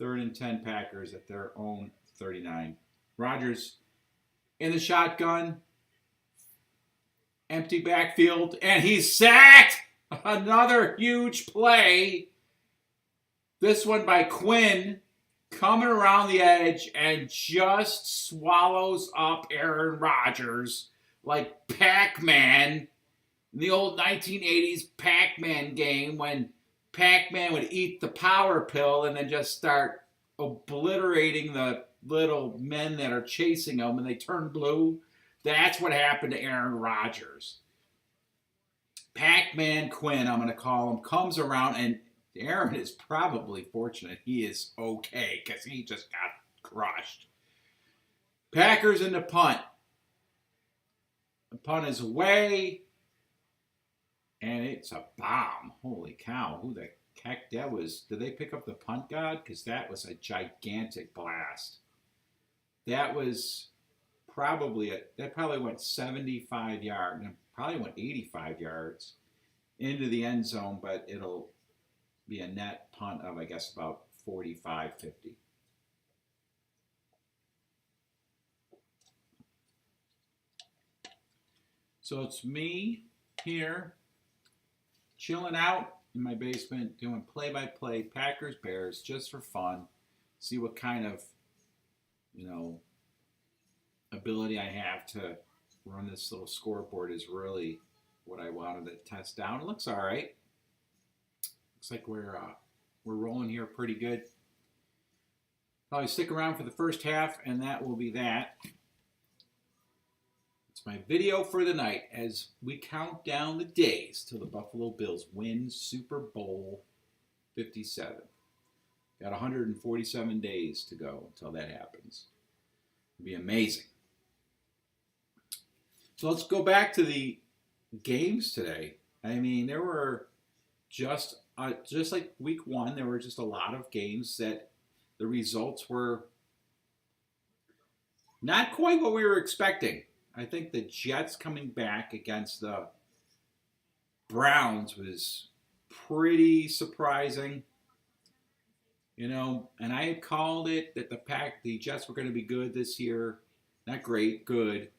3rd and 10 Packers at their own 39. Rodgers in the shotgun, empty backfield, and he's sacked. Another huge play. This one by Quinn, coming around the edge and just swallows up Aaron Rodgers like Pac-Man in the old 1980s Pac-Man game when Pac-Man would eat the power pill and then just start obliterating the little men that are chasing him and they turn blue. That's what happened to Aaron Rodgers. Pac-Man Quinn, I'm going to call him, comes around, and Aaron is probably fortunate he is okay because he just got crushed. Packers in the punt. The punt is away, and it's a bomb. Holy cow. Who the heck that was? Did they pick up the punt god? Because that was a gigantic blast. That was that probably went 75 yards, and probably went 85 yards into the end zone, but it'll be a net punt of, I guess, about 45, 50. So it's me here chilling out in my basement doing play-by-play Packers Bears just for fun. See what kind of, ability I have to run this little scoreboard is really what I wanted to test down. It looks all right. Looks like we're rolling here pretty good. Probably stick around for the first half, and that will be that. It's my video for the night as we count down the days till the Buffalo Bills win Super Bowl 57. Got 147 days to go until that happens. It'll be amazing. So let's go back to the games today. I mean, there were just like week 1, there were just a lot of games that the results were not quite what we were expecting. I think the Jets coming back against the Browns was pretty surprising. And I had called it that the Jets were going to be good this year. Not great, good.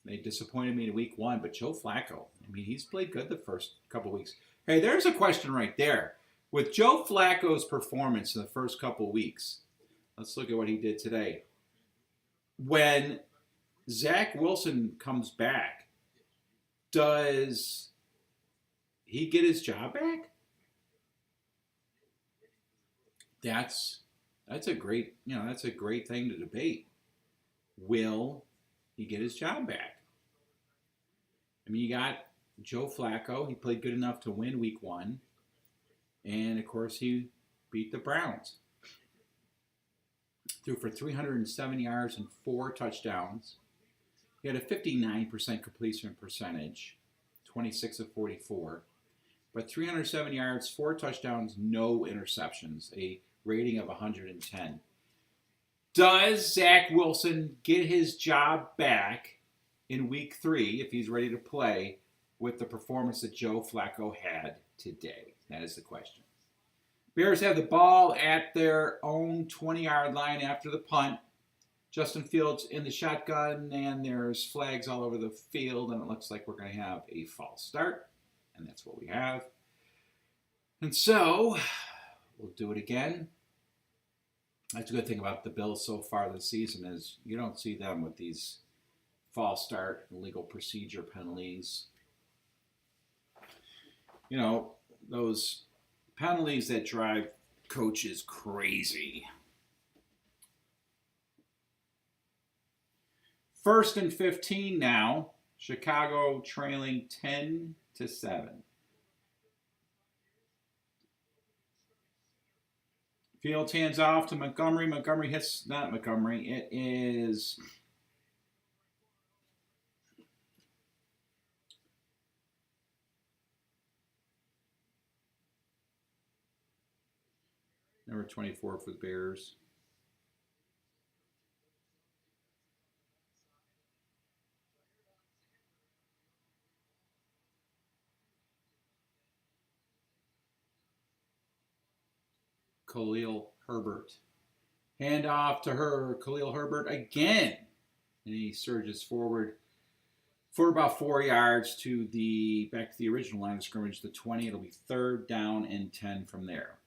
They disappointed me in week 1, but Joe Flacco, he's played good the first couple weeks. Hey, there's a question right there. With Joe Flacco's performance in the first couple weeks, let's look at what he did today. When Zach Wilson comes back, does he get his job back? That's a great thing to debate. Will he get his job back? You got Joe Flacco. He played good enough to win week 1. And, of course, he beat the Browns. Threw for 307 yards and 4 touchdowns. He had a 59% completion percentage, 26 of 44. But 307 yards, 4 touchdowns, no interceptions, a rating of 110. Does Zach Wilson get his job back in week 3 if he's ready to play with the performance that Joe Flacco had today? That is the question. Bears have the ball at their own 20-yard line after the punt. Justin Fields in the shotgun, and there's flags all over the field, and it looks like we're going to have a false start, and that's what we have. And so, we'll do it again. That's a good thing about the Bills so far this season is you don't see them with these false start and legal procedure penalties. Those penalties that drive coaches crazy. 1st and 15 now. Chicago trailing 10-7. Fields hands off to Montgomery. Montgomery hits, not Montgomery. It is number 24 for the Bears. Khalil Herbert. Hand off to Khalil Herbert again. And he surges forward for about 4 yards back to the original line of scrimmage, the 20. It'll be 3rd down and 10 from there.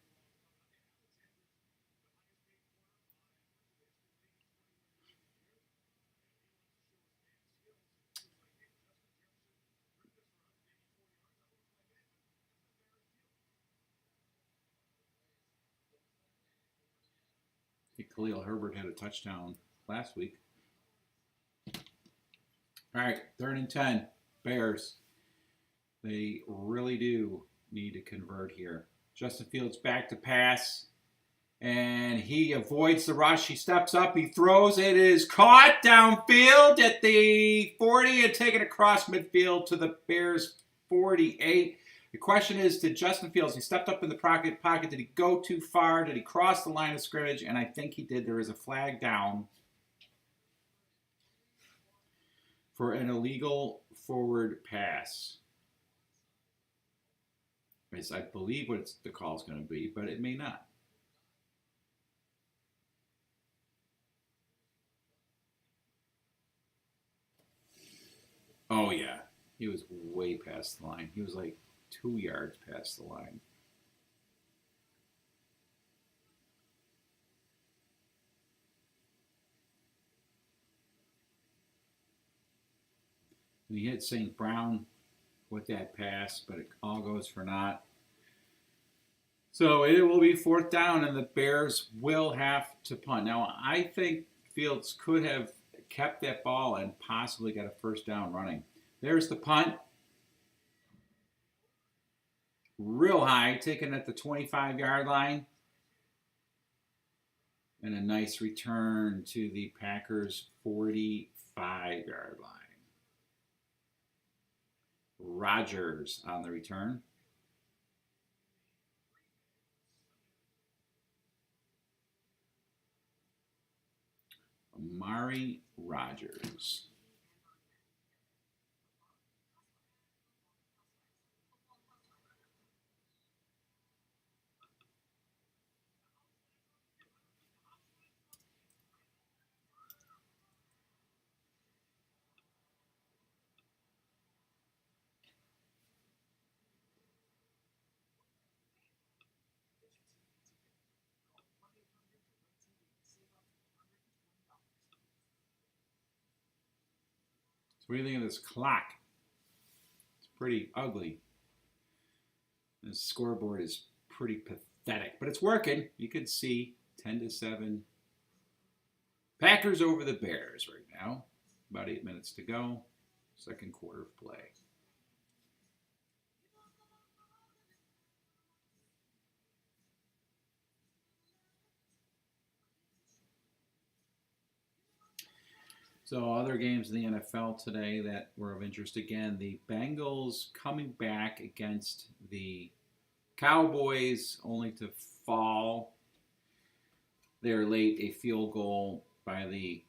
Khalil Herbert had a touchdown last week. All right, 3rd and 10. Bears. They really do need to convert here. Justin Fields back to pass. And he avoids the rush. He steps up. He throws. It is caught downfield at the 40 and taken across midfield to the Bears 48. The question is to Justin Fields. He stepped up in the pocket. Did he go too far? Did he cross the line of scrimmage? And I think he did. There is a flag down for an illegal forward pass. I believe what the call is going to be, but it may not. Oh, yeah. He was way past the line. He was like 2 yards past the line. And he hit St. Brown with that pass, but it all goes for naught. So it will be 4th down, and the Bears will have to punt. Now, I think Fields could have kept that ball and possibly got a 1st down running. There's the punt. Real high, taken at the 25-yard line. And a nice return to the Packers' 45-yard line. Rodgers on the return. Amari Rogers. So what do you think of this clock? It's pretty ugly. This scoreboard is pretty pathetic, but it's working. You can see 10-7. Packers over the Bears right now. About 8 minutes to go. Second quarter of play. So other games in the NFL today that were of interest again, the Bengals coming back against the Cowboys only to fall there late, a field goal by the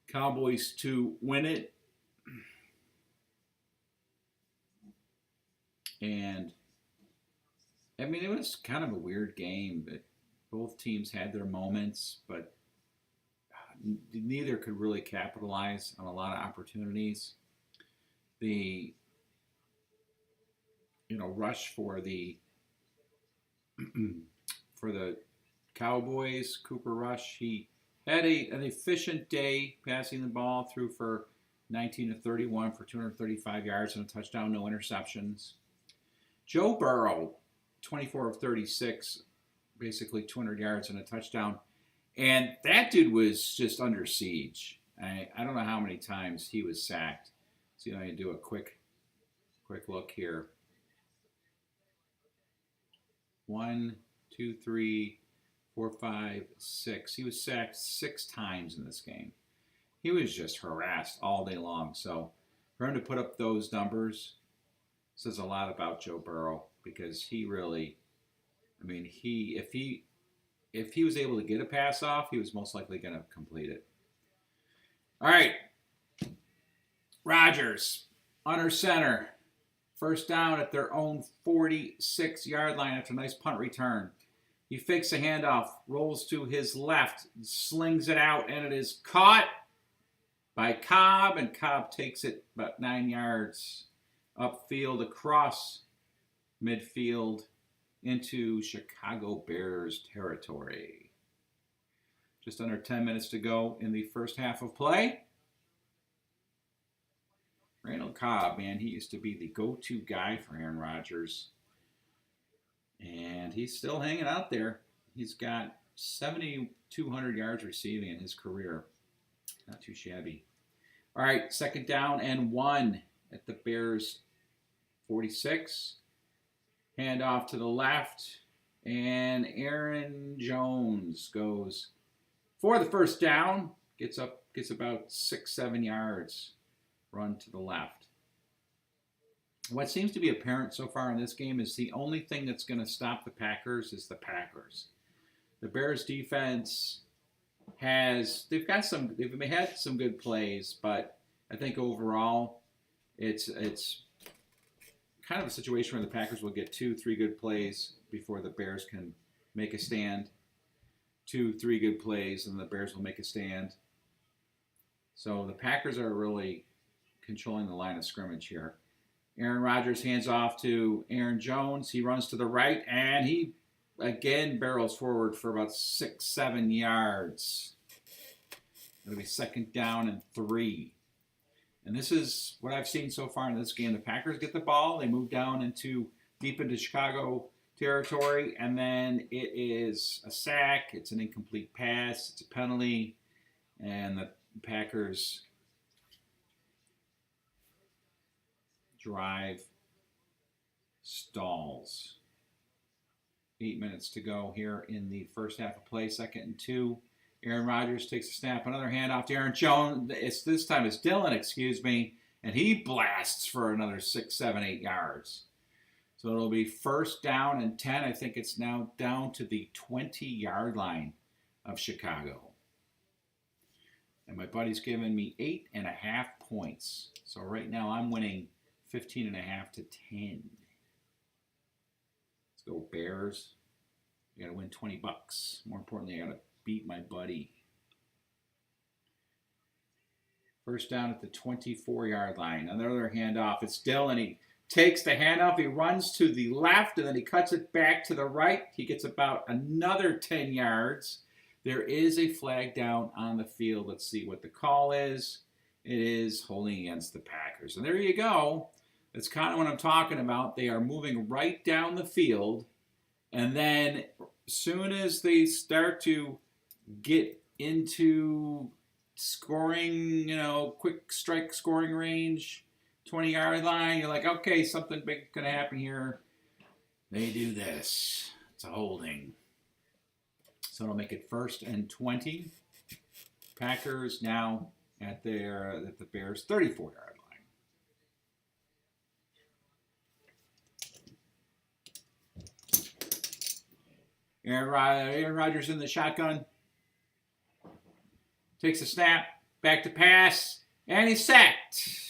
Cowboys to win it. And I mean, it was kind of a weird game. Both teams had their moments, but neither could really capitalize on a lot of opportunities. The rush for the Cowboys, Cooper Rush, he had an efficient day passing the ball, threw for 19 of 31 for 235 yards and a touchdown, no interceptions. Joe Burrow, 24 of 36, basically 200 yards and a touchdown. And that dude was just under siege. I don't know how many times he was sacked. See if I can do a quick look here. 1, 2, 3, 4, 5, 6. He was sacked 6 times in this game. He was just harassed all day long. So for him to put up those numbers says a lot about Joe Burrow, because he really, I mean, if he was able to get a pass off, he was most likely going to complete it. All right. Rodgers, under center. First down at their own 46-yard line after a nice punt return. He fakes a handoff, rolls to his left, slings it out, and it is caught by Cobb, and Cobb takes it about 9 yards upfield across midfield into Chicago Bears territory. Just under 10 minutes to go in the first half of play. Randall Cobb, man, he used to be the go-to guy for Aaron Rodgers. And he's still hanging out there. He's got 7,200 yards receiving in his career. Not too shabby. All right, second down and 1 at the Bears 46. Hand off to the left, and Aaron Jones goes for the first down. Gets about 6-7 yards. Run to the left. What seems to be apparent so far in this game is the only thing that's going to stop the Packers is the Packers. The Bears defense they've had some good plays, but I think overall it's kind of a situation where the Packers will get 2-3 good plays before the Bears can make a stand. 2-3 good plays, and the Bears will make a stand. So the Packers are really controlling the line of scrimmage here. Aaron Rodgers hands off to Aaron Jones. He runs to the right, and he again barrels forward for about 6-7 yards. It'll be second down and 3. And this is what I've seen so far in this game. The Packers get the ball. They move down deep into Chicago territory, and then it is a sack. It's an incomplete pass. It's a penalty, and the Packers drive stalls. 8 minutes to go here in the first half of play, 2nd and 2. Aaron Rodgers takes a snap, another handoff to Aaron Jones. This time it's Dylan, and he blasts for another 6, 7, 8 yards. So it'll be first down and 10. I think it's now down to the 20-yard line of Chicago. And my buddy's giving me 8.5 points. So right now I'm winning 15.5 to 10. Let's go Bears. I gotta win 20 bucks. More importantly, I gotta beat my buddy. First down at the 24-yard line. Another handoff. It's Dillon. He takes the handoff. He runs to the left, and then he cuts it back to the right. He gets about another 10 yards. There is a flag down on the field. Let's see what the call is. It is holding against the Packers. And there you go. That's kind of what I'm talking about. They are moving right down the field. And then as soon as they start to get into scoring, quick strike scoring range, 20-yard line, you're like, okay, something big going to happen here. They do this. It's a holding. So it'll make it 1st and 20. Packers now at the Bears' 34-yard line. Aaron Rodgers in the shotgun. Takes a snap, back to pass, and he's sacked.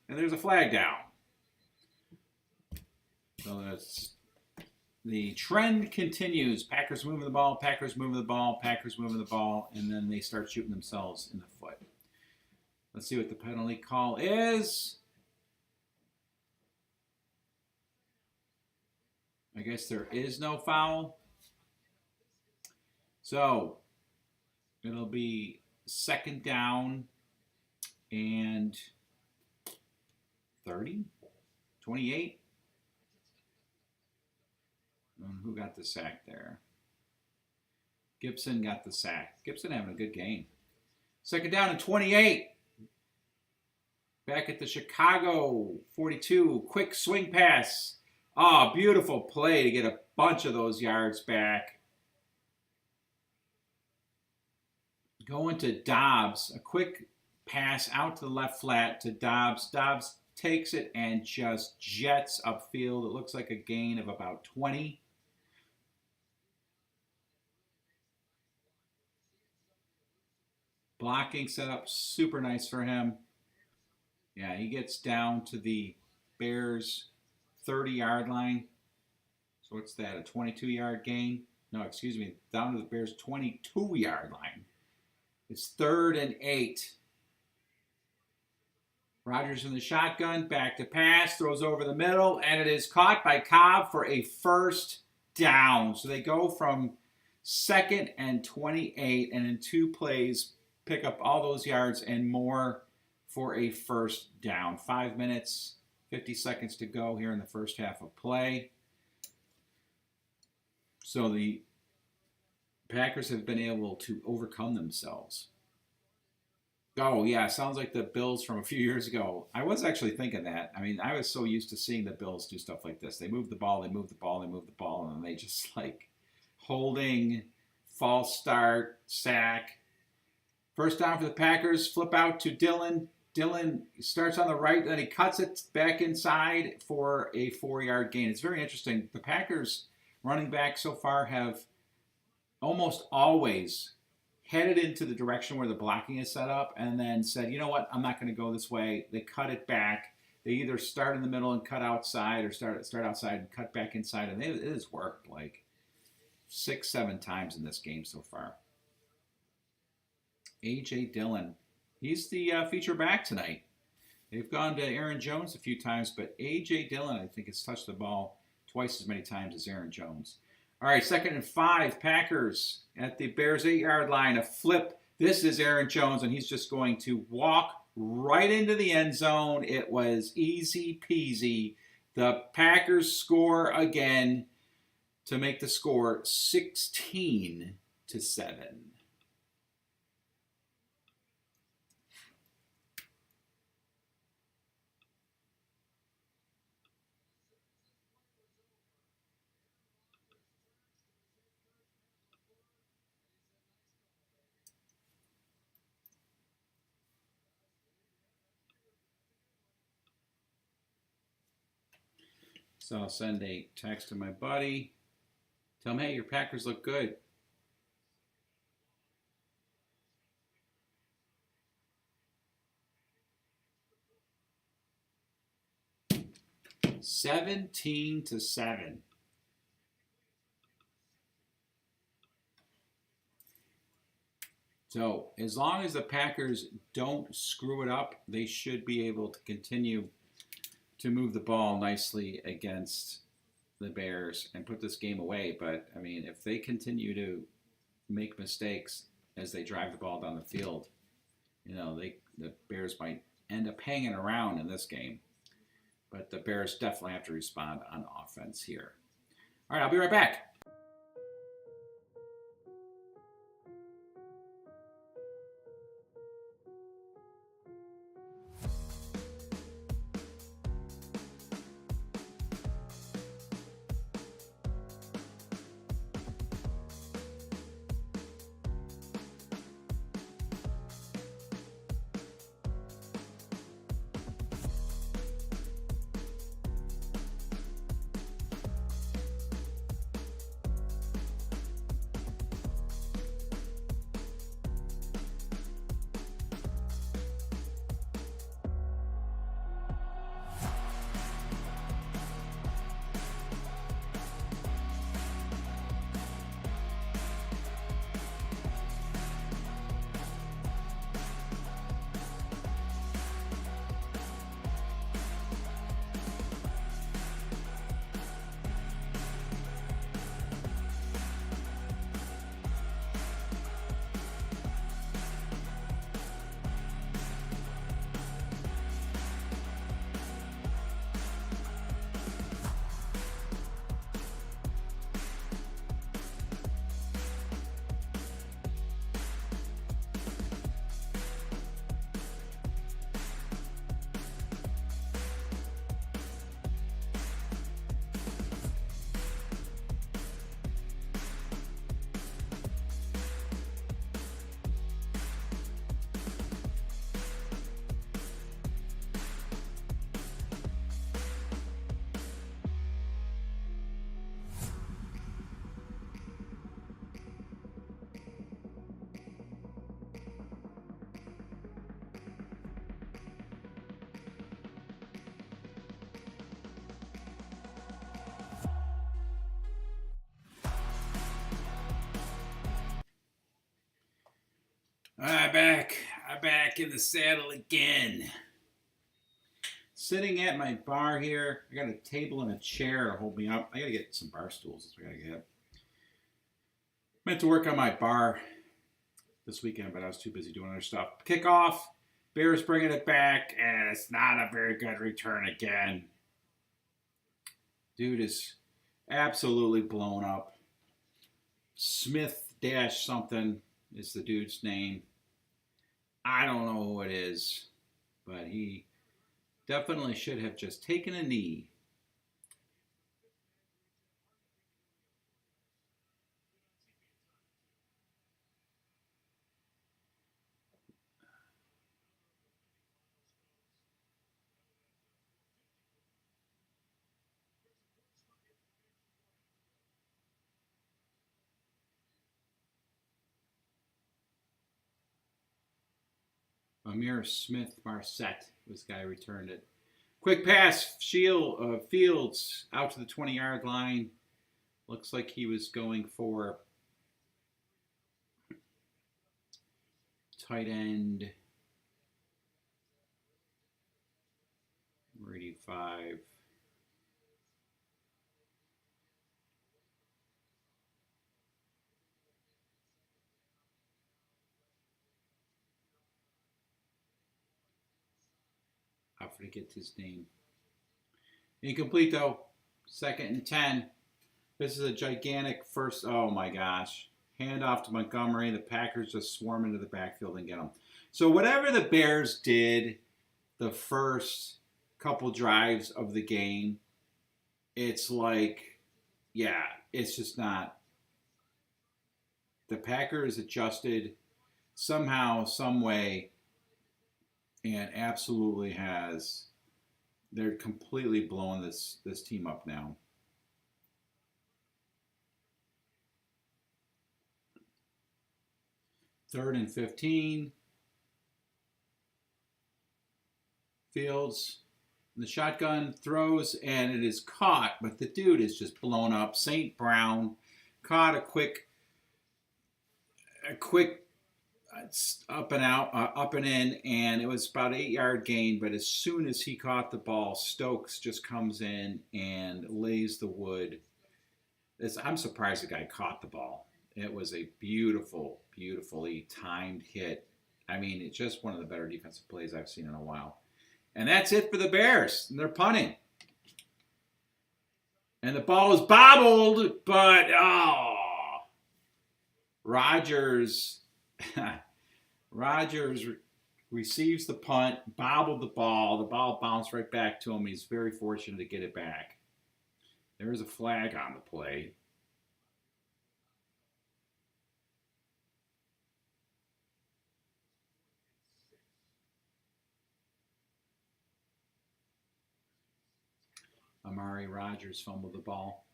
And there's a flag down. So that's the trend continues. Packers moving the ball, Packers moving the ball, Packers moving the ball, and then they start shooting themselves in the foot. Let's see what the penalty call is. I guess there is no foul. So it'll be 2nd down and 30, 28. Who got the sack there? Gibson got the sack. Gibson having a good game. 2nd down and 28. Back at the Chicago 42. Quick swing pass. Oh, beautiful play to get a bunch of those yards back. Going to Dobbs. A quick pass out to the left flat to Dobbs. Dobbs takes it and just jets upfield. It looks like a gain of about 20. Blocking set up super nice for him. Yeah, he gets down to the Bears' 30-yard line. So what's that, a 22-yard gain? No, excuse me, down to the Bears' 22-yard line. It's 3rd and 8. Rodgers in the shotgun, back to pass, throws over the middle, and it is caught by Cobb for a 1st down. So they go from 2nd and 28, and in 2 plays, pick up all those yards and more for a 1st down. 5 minutes, 50 seconds to go here in the first half of play. So the Packers have been able to overcome themselves. Oh, yeah, sounds like the Bills from a few years ago. I was actually thinking that. I mean, I was so used to seeing the Bills do stuff like this. They move the ball, they move the ball, they move the ball, and then they just like holding, false start, sack. 1st down for the Packers, flip out to Dillon. Dillon starts on the right, then he cuts it back inside for a 4-yard gain. It's very interesting. The Packers running back so far have almost always headed into the direction where the blocking is set up and then said, you know what, I'm not going to go this way. They cut it back. They either start in the middle and cut outside or start outside and cut back inside. And it has worked like 6-7 times in this game so far. A.J. Dillon. He's the feature back tonight. They've gone to Aaron Jones a few times, but A.J. Dillon, I think, has touched the ball twice as many times as Aaron Jones. All right, 2nd and 5, Packers at the Bears' 8-yard line. A flip. This is Aaron Jones, and he's just going to walk right into the end zone. It was easy peasy. The Packers score again to make the score 16-7. So I'll send a text to my buddy. Tell him, hey, your Packers look good. 17-7. So as long as the Packers don't screw it up, they should be able to continue to move the ball nicely against the Bears and put this game away. But, I mean, if they continue to make mistakes as they drive the ball down the field, you know, the Bears might end up hanging around in this game. But the Bears definitely have to respond on offense here. All right, I'll be right back. I'm back in the saddle again. Sitting at my bar here. I got a table and a chair to hold me up. I gotta get some bar stools. That's what I gotta get. Meant to work on my bar this weekend, but I was too busy doing other stuff. Kickoff. Bears bringing it back, and it's not a very good return again. Dude is absolutely blown up. Smith dash something is the dude's name. I don't know who it is, but he definitely should have just taken a knee. Amir Smith Marset was the guy who returned it. Quick pass, Fields out to the 20-yard line. Looks like he was going for tight end 85. I forget his name. Incomplete though. 2nd and 10. This is a gigantic first. Oh my gosh. Handoff to Montgomery. The Packers just swarm into the backfield and get him. So whatever the Bears did the first couple drives of the game, it's like, yeah, it's just not. The Packers adjusted somehow, some way, and absolutely has. They're completely blowing this team up now. Third and 15. Fields The shotgun throws, and it is caught, but the dude is just blown up. St. Brown caught a quick up and out, up and in, and it was about 8-yard gain. But as soon as he caught the ball, Stokes just comes in and lays the wood. I'm surprised the guy caught the ball. It was a beautifully timed hit. I mean, it's just one of the better defensive plays I've seen in a while. And that's it for the Bears. And they're punting. And the ball is bobbled, but Rodgers receives the punt, bobbled the ball. The ball bounced right back to him. He's very fortunate to get it back. There is a flag on the play. Amari Rodgers fumbled the ball.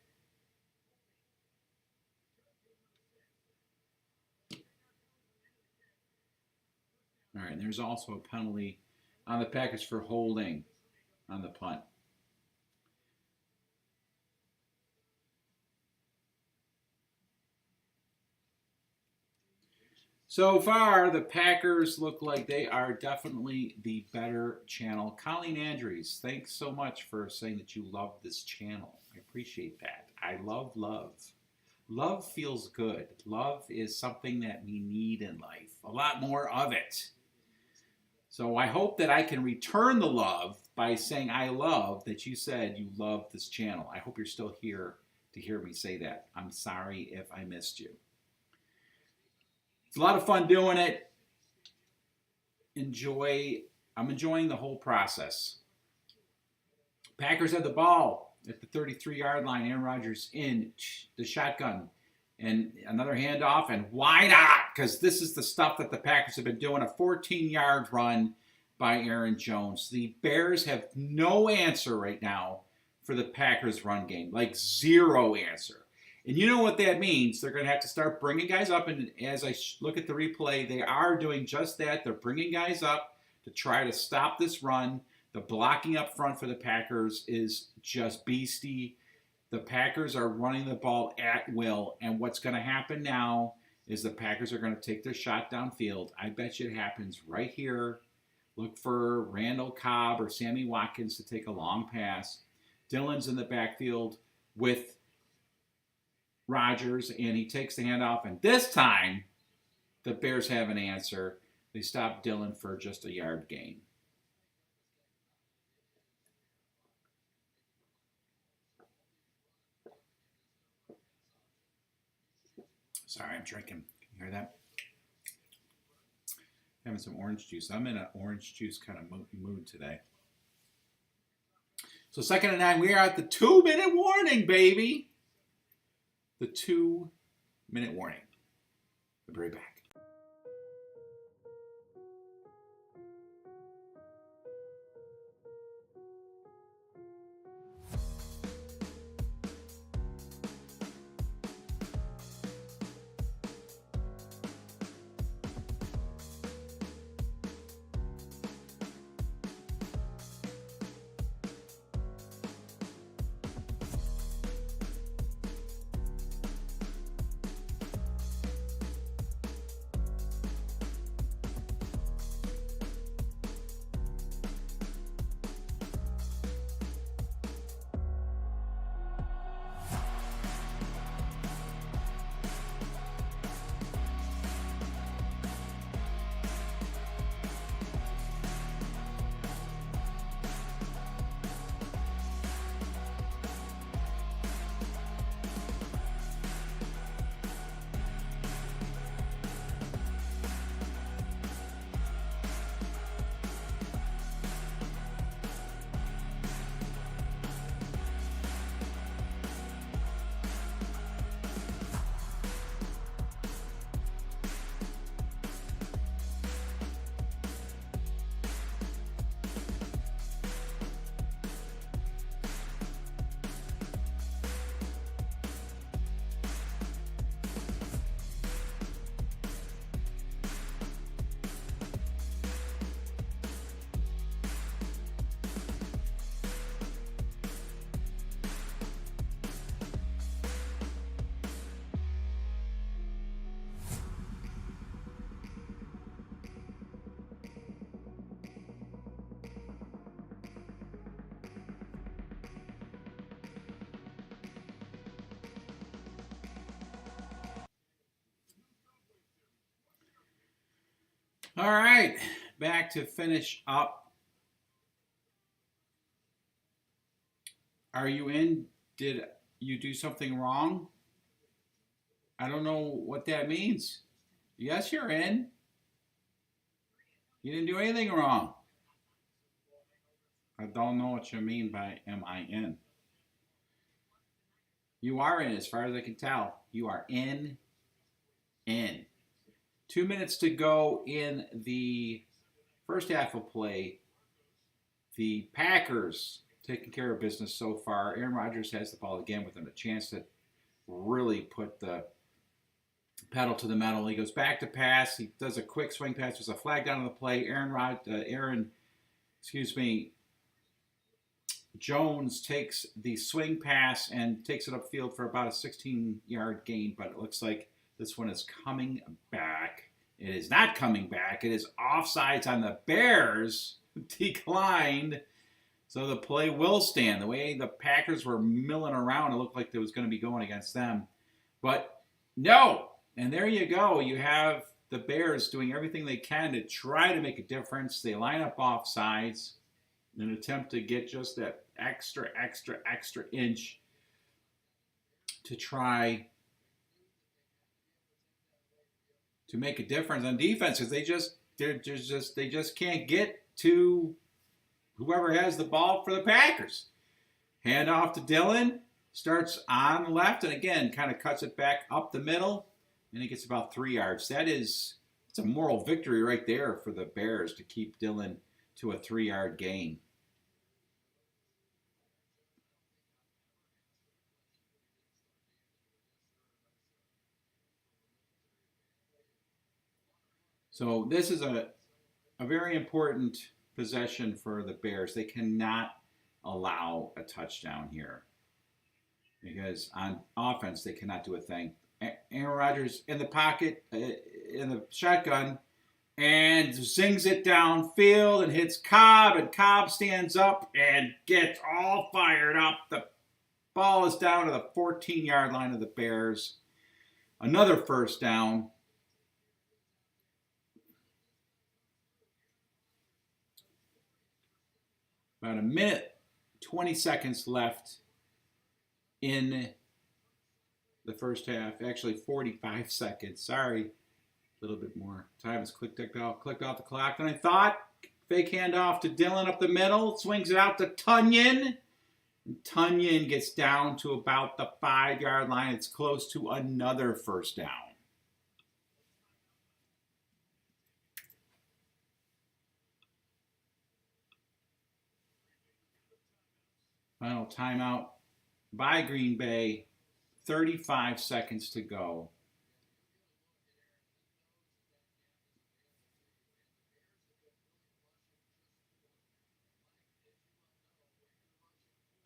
All right, and there's also a penalty on the Packers for holding on the punt. So far, the Packers look like they are definitely the better channel. Colleen Andrews, thanks so much for saying that you love this channel. I appreciate that. I love love. Love feels good. Love is something that we need in life. A lot more of it. So I hope that I can return the love by saying I love that you said you love this channel. I hope you're still here to hear me say that. I'm sorry if I missed you. It's a lot of fun doing it. I'm enjoying the whole process. Packers have the ball at the 33-yard line. Aaron Rodgers in the shotgun. And another handoff, and why not? Because this is the stuff that the Packers have been doing. A 14-yard run by Aaron Jones. The Bears have no answer right now for the Packers run game. Like zero answer. And you know what that means. They're going to have to start bringing guys up. And as I look at the replay, they are doing just that. They're bringing guys up to try to stop this run. The blocking up front for the Packers is just beastie. The Packers are running the ball at will. And what's going to happen now is the Packers are going to take their shot downfield. I bet you it happens right here. Look for Randall Cobb or Sammy Watkins to take a long pass. Dillon's in the backfield with Rodgers, and he takes the handoff. And this time, the Bears have an answer. They stop Dillon for just a yard gain. Sorry, I'm drinking. Can you hear that? Having some orange juice. I'm in an orange juice kind of mood today. So 2nd and 9. We are at the 2-minute warning, baby. The 2-minute warning. We'll be right back. All right, back to finish up. Are you in? Did you do something wrong? I don't know what that means. Yes, you're in. You didn't do anything wrong. I don't know what you mean by am I in. You are in, as far as I can tell. You are in. 2 minutes to go in the first half of play. The Packers taking care of business so far. Aaron Rodgers has the ball again with him, a chance to really put the pedal to the metal. He goes back to pass. He does a quick swing pass. There's a flag down on the play. Jones takes the swing pass and takes it upfield for about a 16-yard gain, but it looks like this one is coming back. It is not coming back. It is offsides on the Bears. Declined. So the play will stand. The way the Packers were milling around, it looked like it was going to be going against them. But no. And there you go. You have the Bears doing everything they can to try to make a difference. They line up offsides in an attempt to get just that extra inch to try to make a difference on defense, because they just can't get to whoever has the ball for the Packers. Hand off to Dillon, starts on the left, and again kind of cuts it back up the middle, and he gets about 3 yards. It's a moral victory right there for the Bears to keep Dillon to a 3-yard gain. So this is a very important possession for the Bears. They cannot allow a touchdown here, because on offense they cannot do a thing. Aaron Rodgers in the pocket, in the shotgun, and zings it downfield and hits Cobb, and Cobb stands up and gets all fired up. The ball is down to the 14-yard line of the Bears. Another first down. About a minute, 20 seconds left in the first half. Actually, 45 seconds. Sorry. A little bit more. Time has clicked off the clock than I thought. Fake handoff to Dillon up the middle. Swings it out to Tonyan. And Tonyan gets down to about the 5-yard line. It's close to another first down. Final timeout by Green Bay. 35 seconds to go.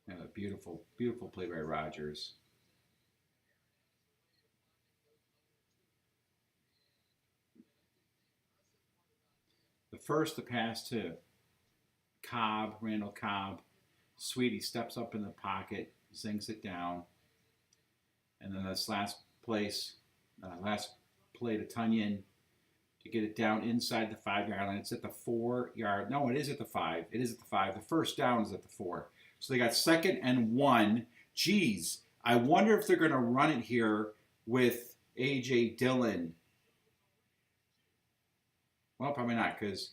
And a beautiful play by Rodgers. The first to pass to Randall Cobb. Sweetie steps up in the pocket, zings it down. And then this last play to Tonyan to get it down inside the 5-yard line. It's at the 4-yard. No, it is at the 5. It is at the 5. The first down is at the 4. So they got 2nd and 1. Geez, I wonder if they're going to run it here with A.J. Dillon. Well, probably not, because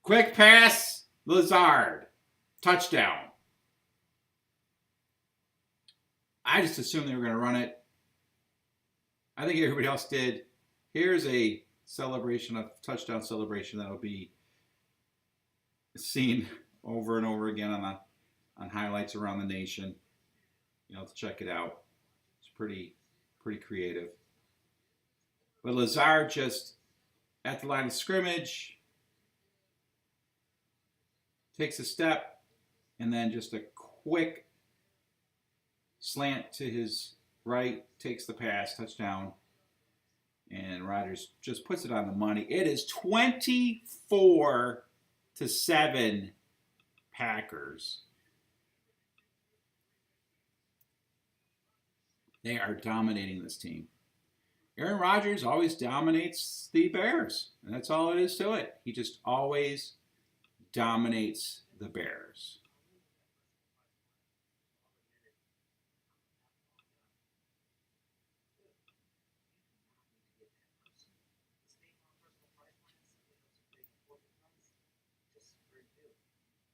quick pass, Lazard. Touchdown. I just assumed they were going to run it. I think everybody else did. Here's a celebration, a touchdown celebration that'll be seen over and over again on highlights around the nation. You know, to check it out. It's pretty creative. But Lazard just at the line of scrimmage takes a step, and then just a quick slant to his right, takes the pass, touchdown, and Rodgers just puts it on the money. It is 24-7 Packers. They are dominating this team. Aaron Rodgers always dominates the Bears. And that's all it is to it. He just always dominates the Bears.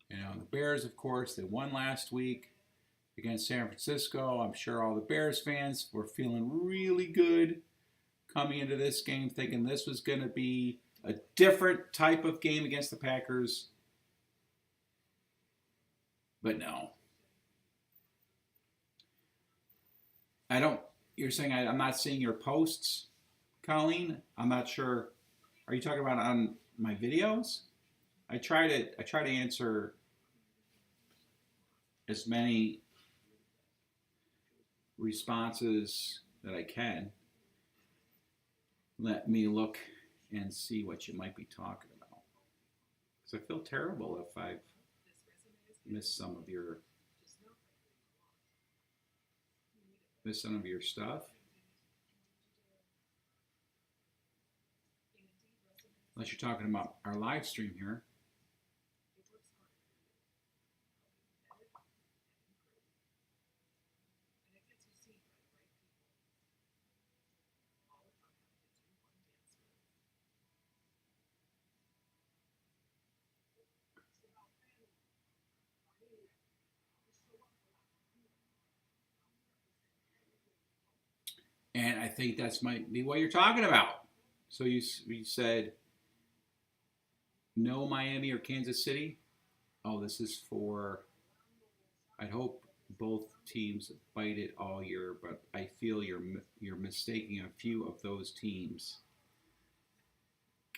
You know, the Bears, of course, they won last week against San Francisco. I'm sure all the Bears fans were feeling really good coming into this game, thinking this was going to be a different type of game against the Packers. But no. You're saying I'm not seeing your posts, Colleen? I'm not sure. Are you talking about on my videos? I try to answer as many responses that I can. Let me look and see what you might be talking about. Because I feel terrible if I've missed some of your stuff. Unless you're talking about our live stream here. And I think that's might be what you're talking about. So you said no Miami or Kansas City. Oh, this is for. I'd hope both teams bite it all year, but I feel you're mistaking a few of those teams.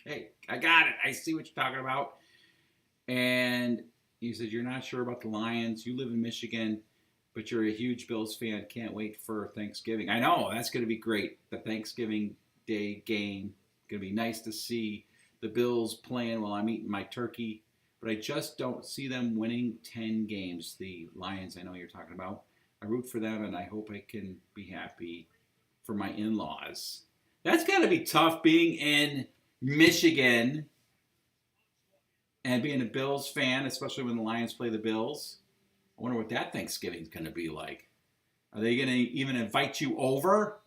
Hey, I got it. I see what you're talking about. And you said you're not sure about the Lions. You live in Michigan, but you're a huge Bills fan. Can't wait for Thanksgiving. I know, that's going to be great. The Thanksgiving Day game. Going to be nice to see the Bills playing while I'm eating my turkey. But I just don't see them winning 10 games. The Lions, I know you're talking about. I root for them, and I hope I can be happy for my in-laws. That's got to be tough being in Michigan and being a Bills fan, especially when the Lions play the Bills. I wonder what that Thanksgiving is going to be like. Are they going to even invite you over?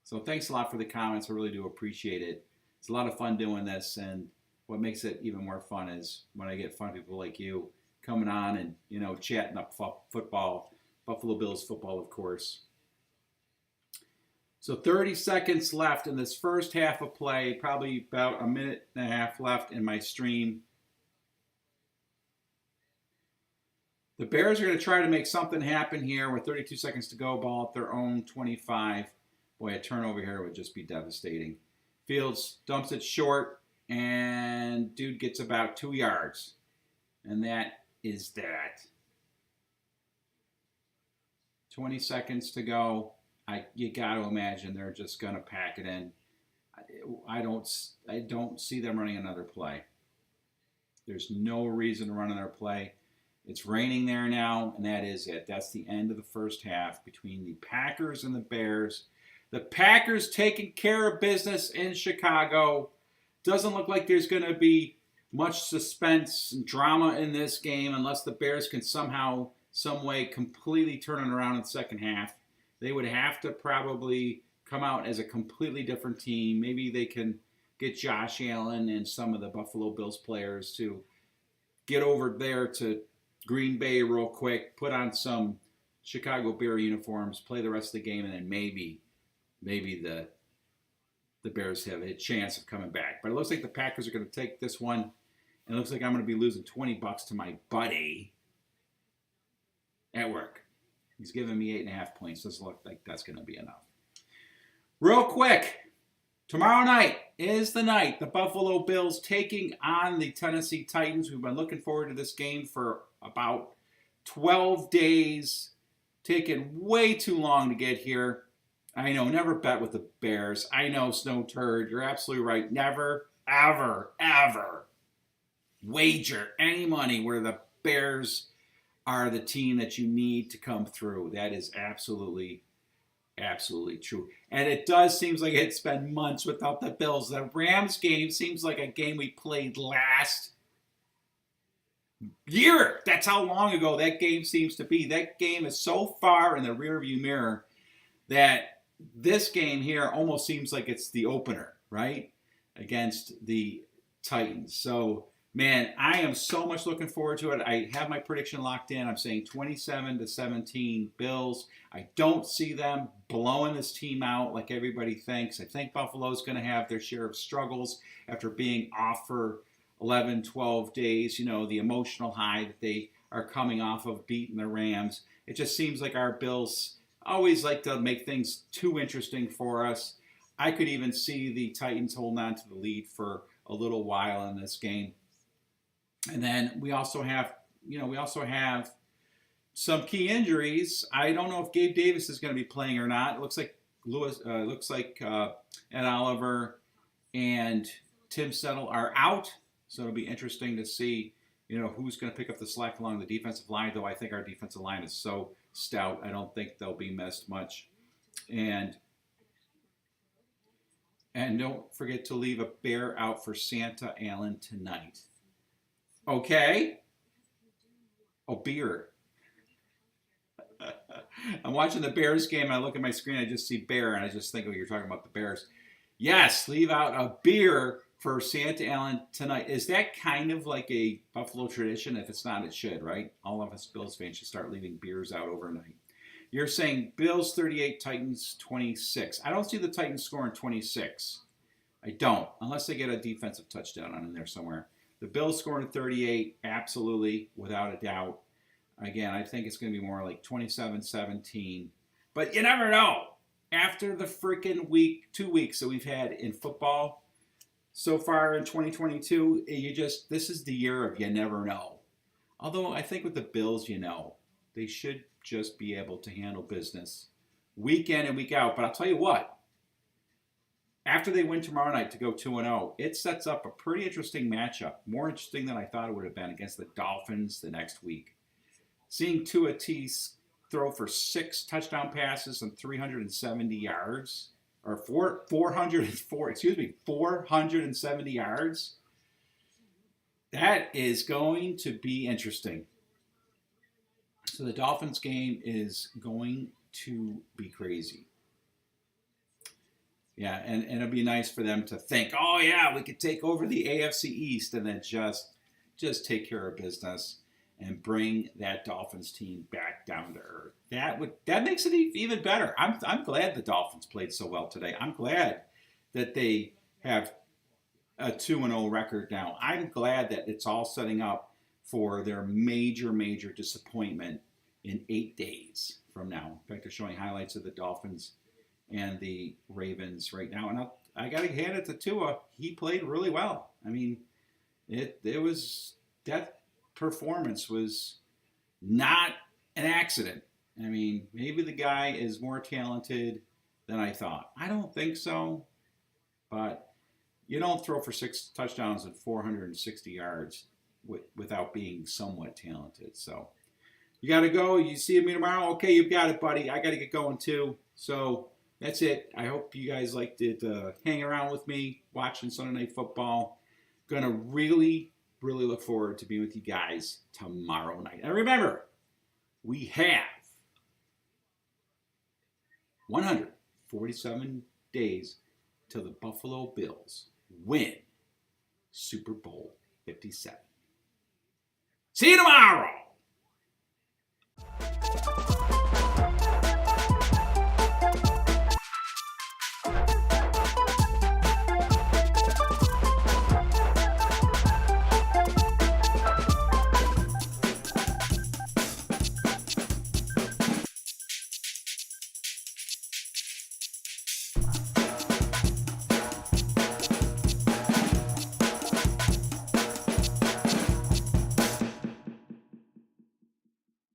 So thanks a lot for the comments. I really do appreciate it. It's a lot of fun doing this, and what makes it even more fun is when I get fun people like you coming on and, you know, chatting up football, Buffalo Bills football, of course. So 30 seconds left in this first half of play, probably about a minute and a half left in my stream. The Bears are going to try to make something happen here with 32 seconds to go, ball at their own 25. Boy, a turnover here would just be devastating. Fields dumps it short, and dude gets about 2 yards. And that is that. 20 seconds to go. You got to imagine they're just going to pack it in. I don't see them running another play. There's no reason to run another play. It's raining there now, and that is it. That's the end of the first half between the Packers and the Bears. The Packers taking care of business in Chicago. Doesn't look like there's going to be much suspense and drama in this game unless the Bears can somehow, some way completely turn it around in the second half. They would have to probably come out as a completely different team. Maybe they can get Josh Allen and some of the Buffalo Bills players to get over there to Green Bay real quick, put on some Chicago Bear uniforms, play the rest of the game, and then maybe the Bears have a chance of coming back. But it looks like the Packers are going to take this one, and it looks like I'm going to be losing $20 to my buddy at work. He's giving me 8.5 points. Doesn't look like that's going to be enough. Real quick, tomorrow night is the night. The Buffalo Bills taking on the Tennessee Titans. We've been looking forward to this game for about 12 days. Taken way too long to get here. I know, never bet with the Bears. I know, Snow Turd, you're absolutely right. Never, ever, ever wager any money where the Bears are the team that you need to come through. That is absolutely Absolutely true. And it does seems like it's been months without the Bills. The Rams game seems like a game we played last year. That's how long ago that game seems to be. That game is so far in the rearview mirror that this game here almost seems like it's the opener, right? Against the Titans. So, man, I am so much looking forward to it. I have my prediction locked in. I'm saying 27-17 Bills. I don't see them blowing this team out like everybody thinks. I think Buffalo's going to have their share of struggles after being off for 11, 12 days. You know, the emotional high that they are coming off of beating the Rams. It just seems like our Bills always like to make things too interesting for us. I could even see the Titans holding on to the lead for a little while in this game. And then we also have some key injuries. I don't know if Gabe Davis is going to be playing or not. It looks like Ed Oliver and Tim Settle are out. So it'll be interesting to see, who's going to pick up the slack along the defensive line, though I think our defensive line is so stout. I don't think they'll be missed much. And don't forget to leave a bear out for Santa Allen tonight. Okay? Oh, beer. I'm watching the Bears game, and I look at my screen, I just see bear, and I just think, you're talking about the Bears. Yes, leave out a beer for Santa Allen tonight. Is that kind of like a Buffalo tradition? If it's not, it should, right? All of us Bills fans should start leaving beers out overnight. You're saying Bills 38, Titans 26. I don't see the Titans scoring 26. I don't, unless they get a defensive touchdown on in there somewhere. The Bills scoring 38, absolutely, without a doubt. Again, I think it's going to be more like 27-17. But you never know. After the freaking 2 weeks that we've had in football so far in 2022, this is the year of you never know. Although I think with the Bills, they should just be able to handle business week in and week out. But I'll tell you what, after they win tomorrow night to go 2-0, it sets up a pretty interesting matchup. More interesting than I thought it would have been against the Dolphins the next week. Seeing Tua Tagovailoa throw for 6 touchdown passes and 370 yards, or 470 yards. That is going to be interesting. So the Dolphins game is going to be crazy. Yeah, and it'll be nice for them to think, oh yeah, we could take over the AFC East and then just take care of business and bring that Dolphins team back down to earth. That makes it even better. I'm glad the Dolphins played so well today. I'm glad that they have a 2-0 record now. I'm glad that it's all setting up for their major disappointment in 8 days from now. In fact, they're showing highlights of the Dolphins and the Ravens right now. And I got to hand it to Tua. He played really well. I mean, that performance was not an accident. I mean, maybe the guy is more talented than I thought. I don't think so, but you don't throw for 6 touchdowns and 460 yards without being somewhat talented. So you got to go. You see me tomorrow? Okay, you've got it, buddy. I got to get going too. So that's it. I hope you guys liked it. Hanging around with me, watching Sunday Night Football. Going to really look forward to being with you guys tomorrow night. And remember, we have 147 days till the Buffalo Bills win Super Bowl 57. See you tomorrow!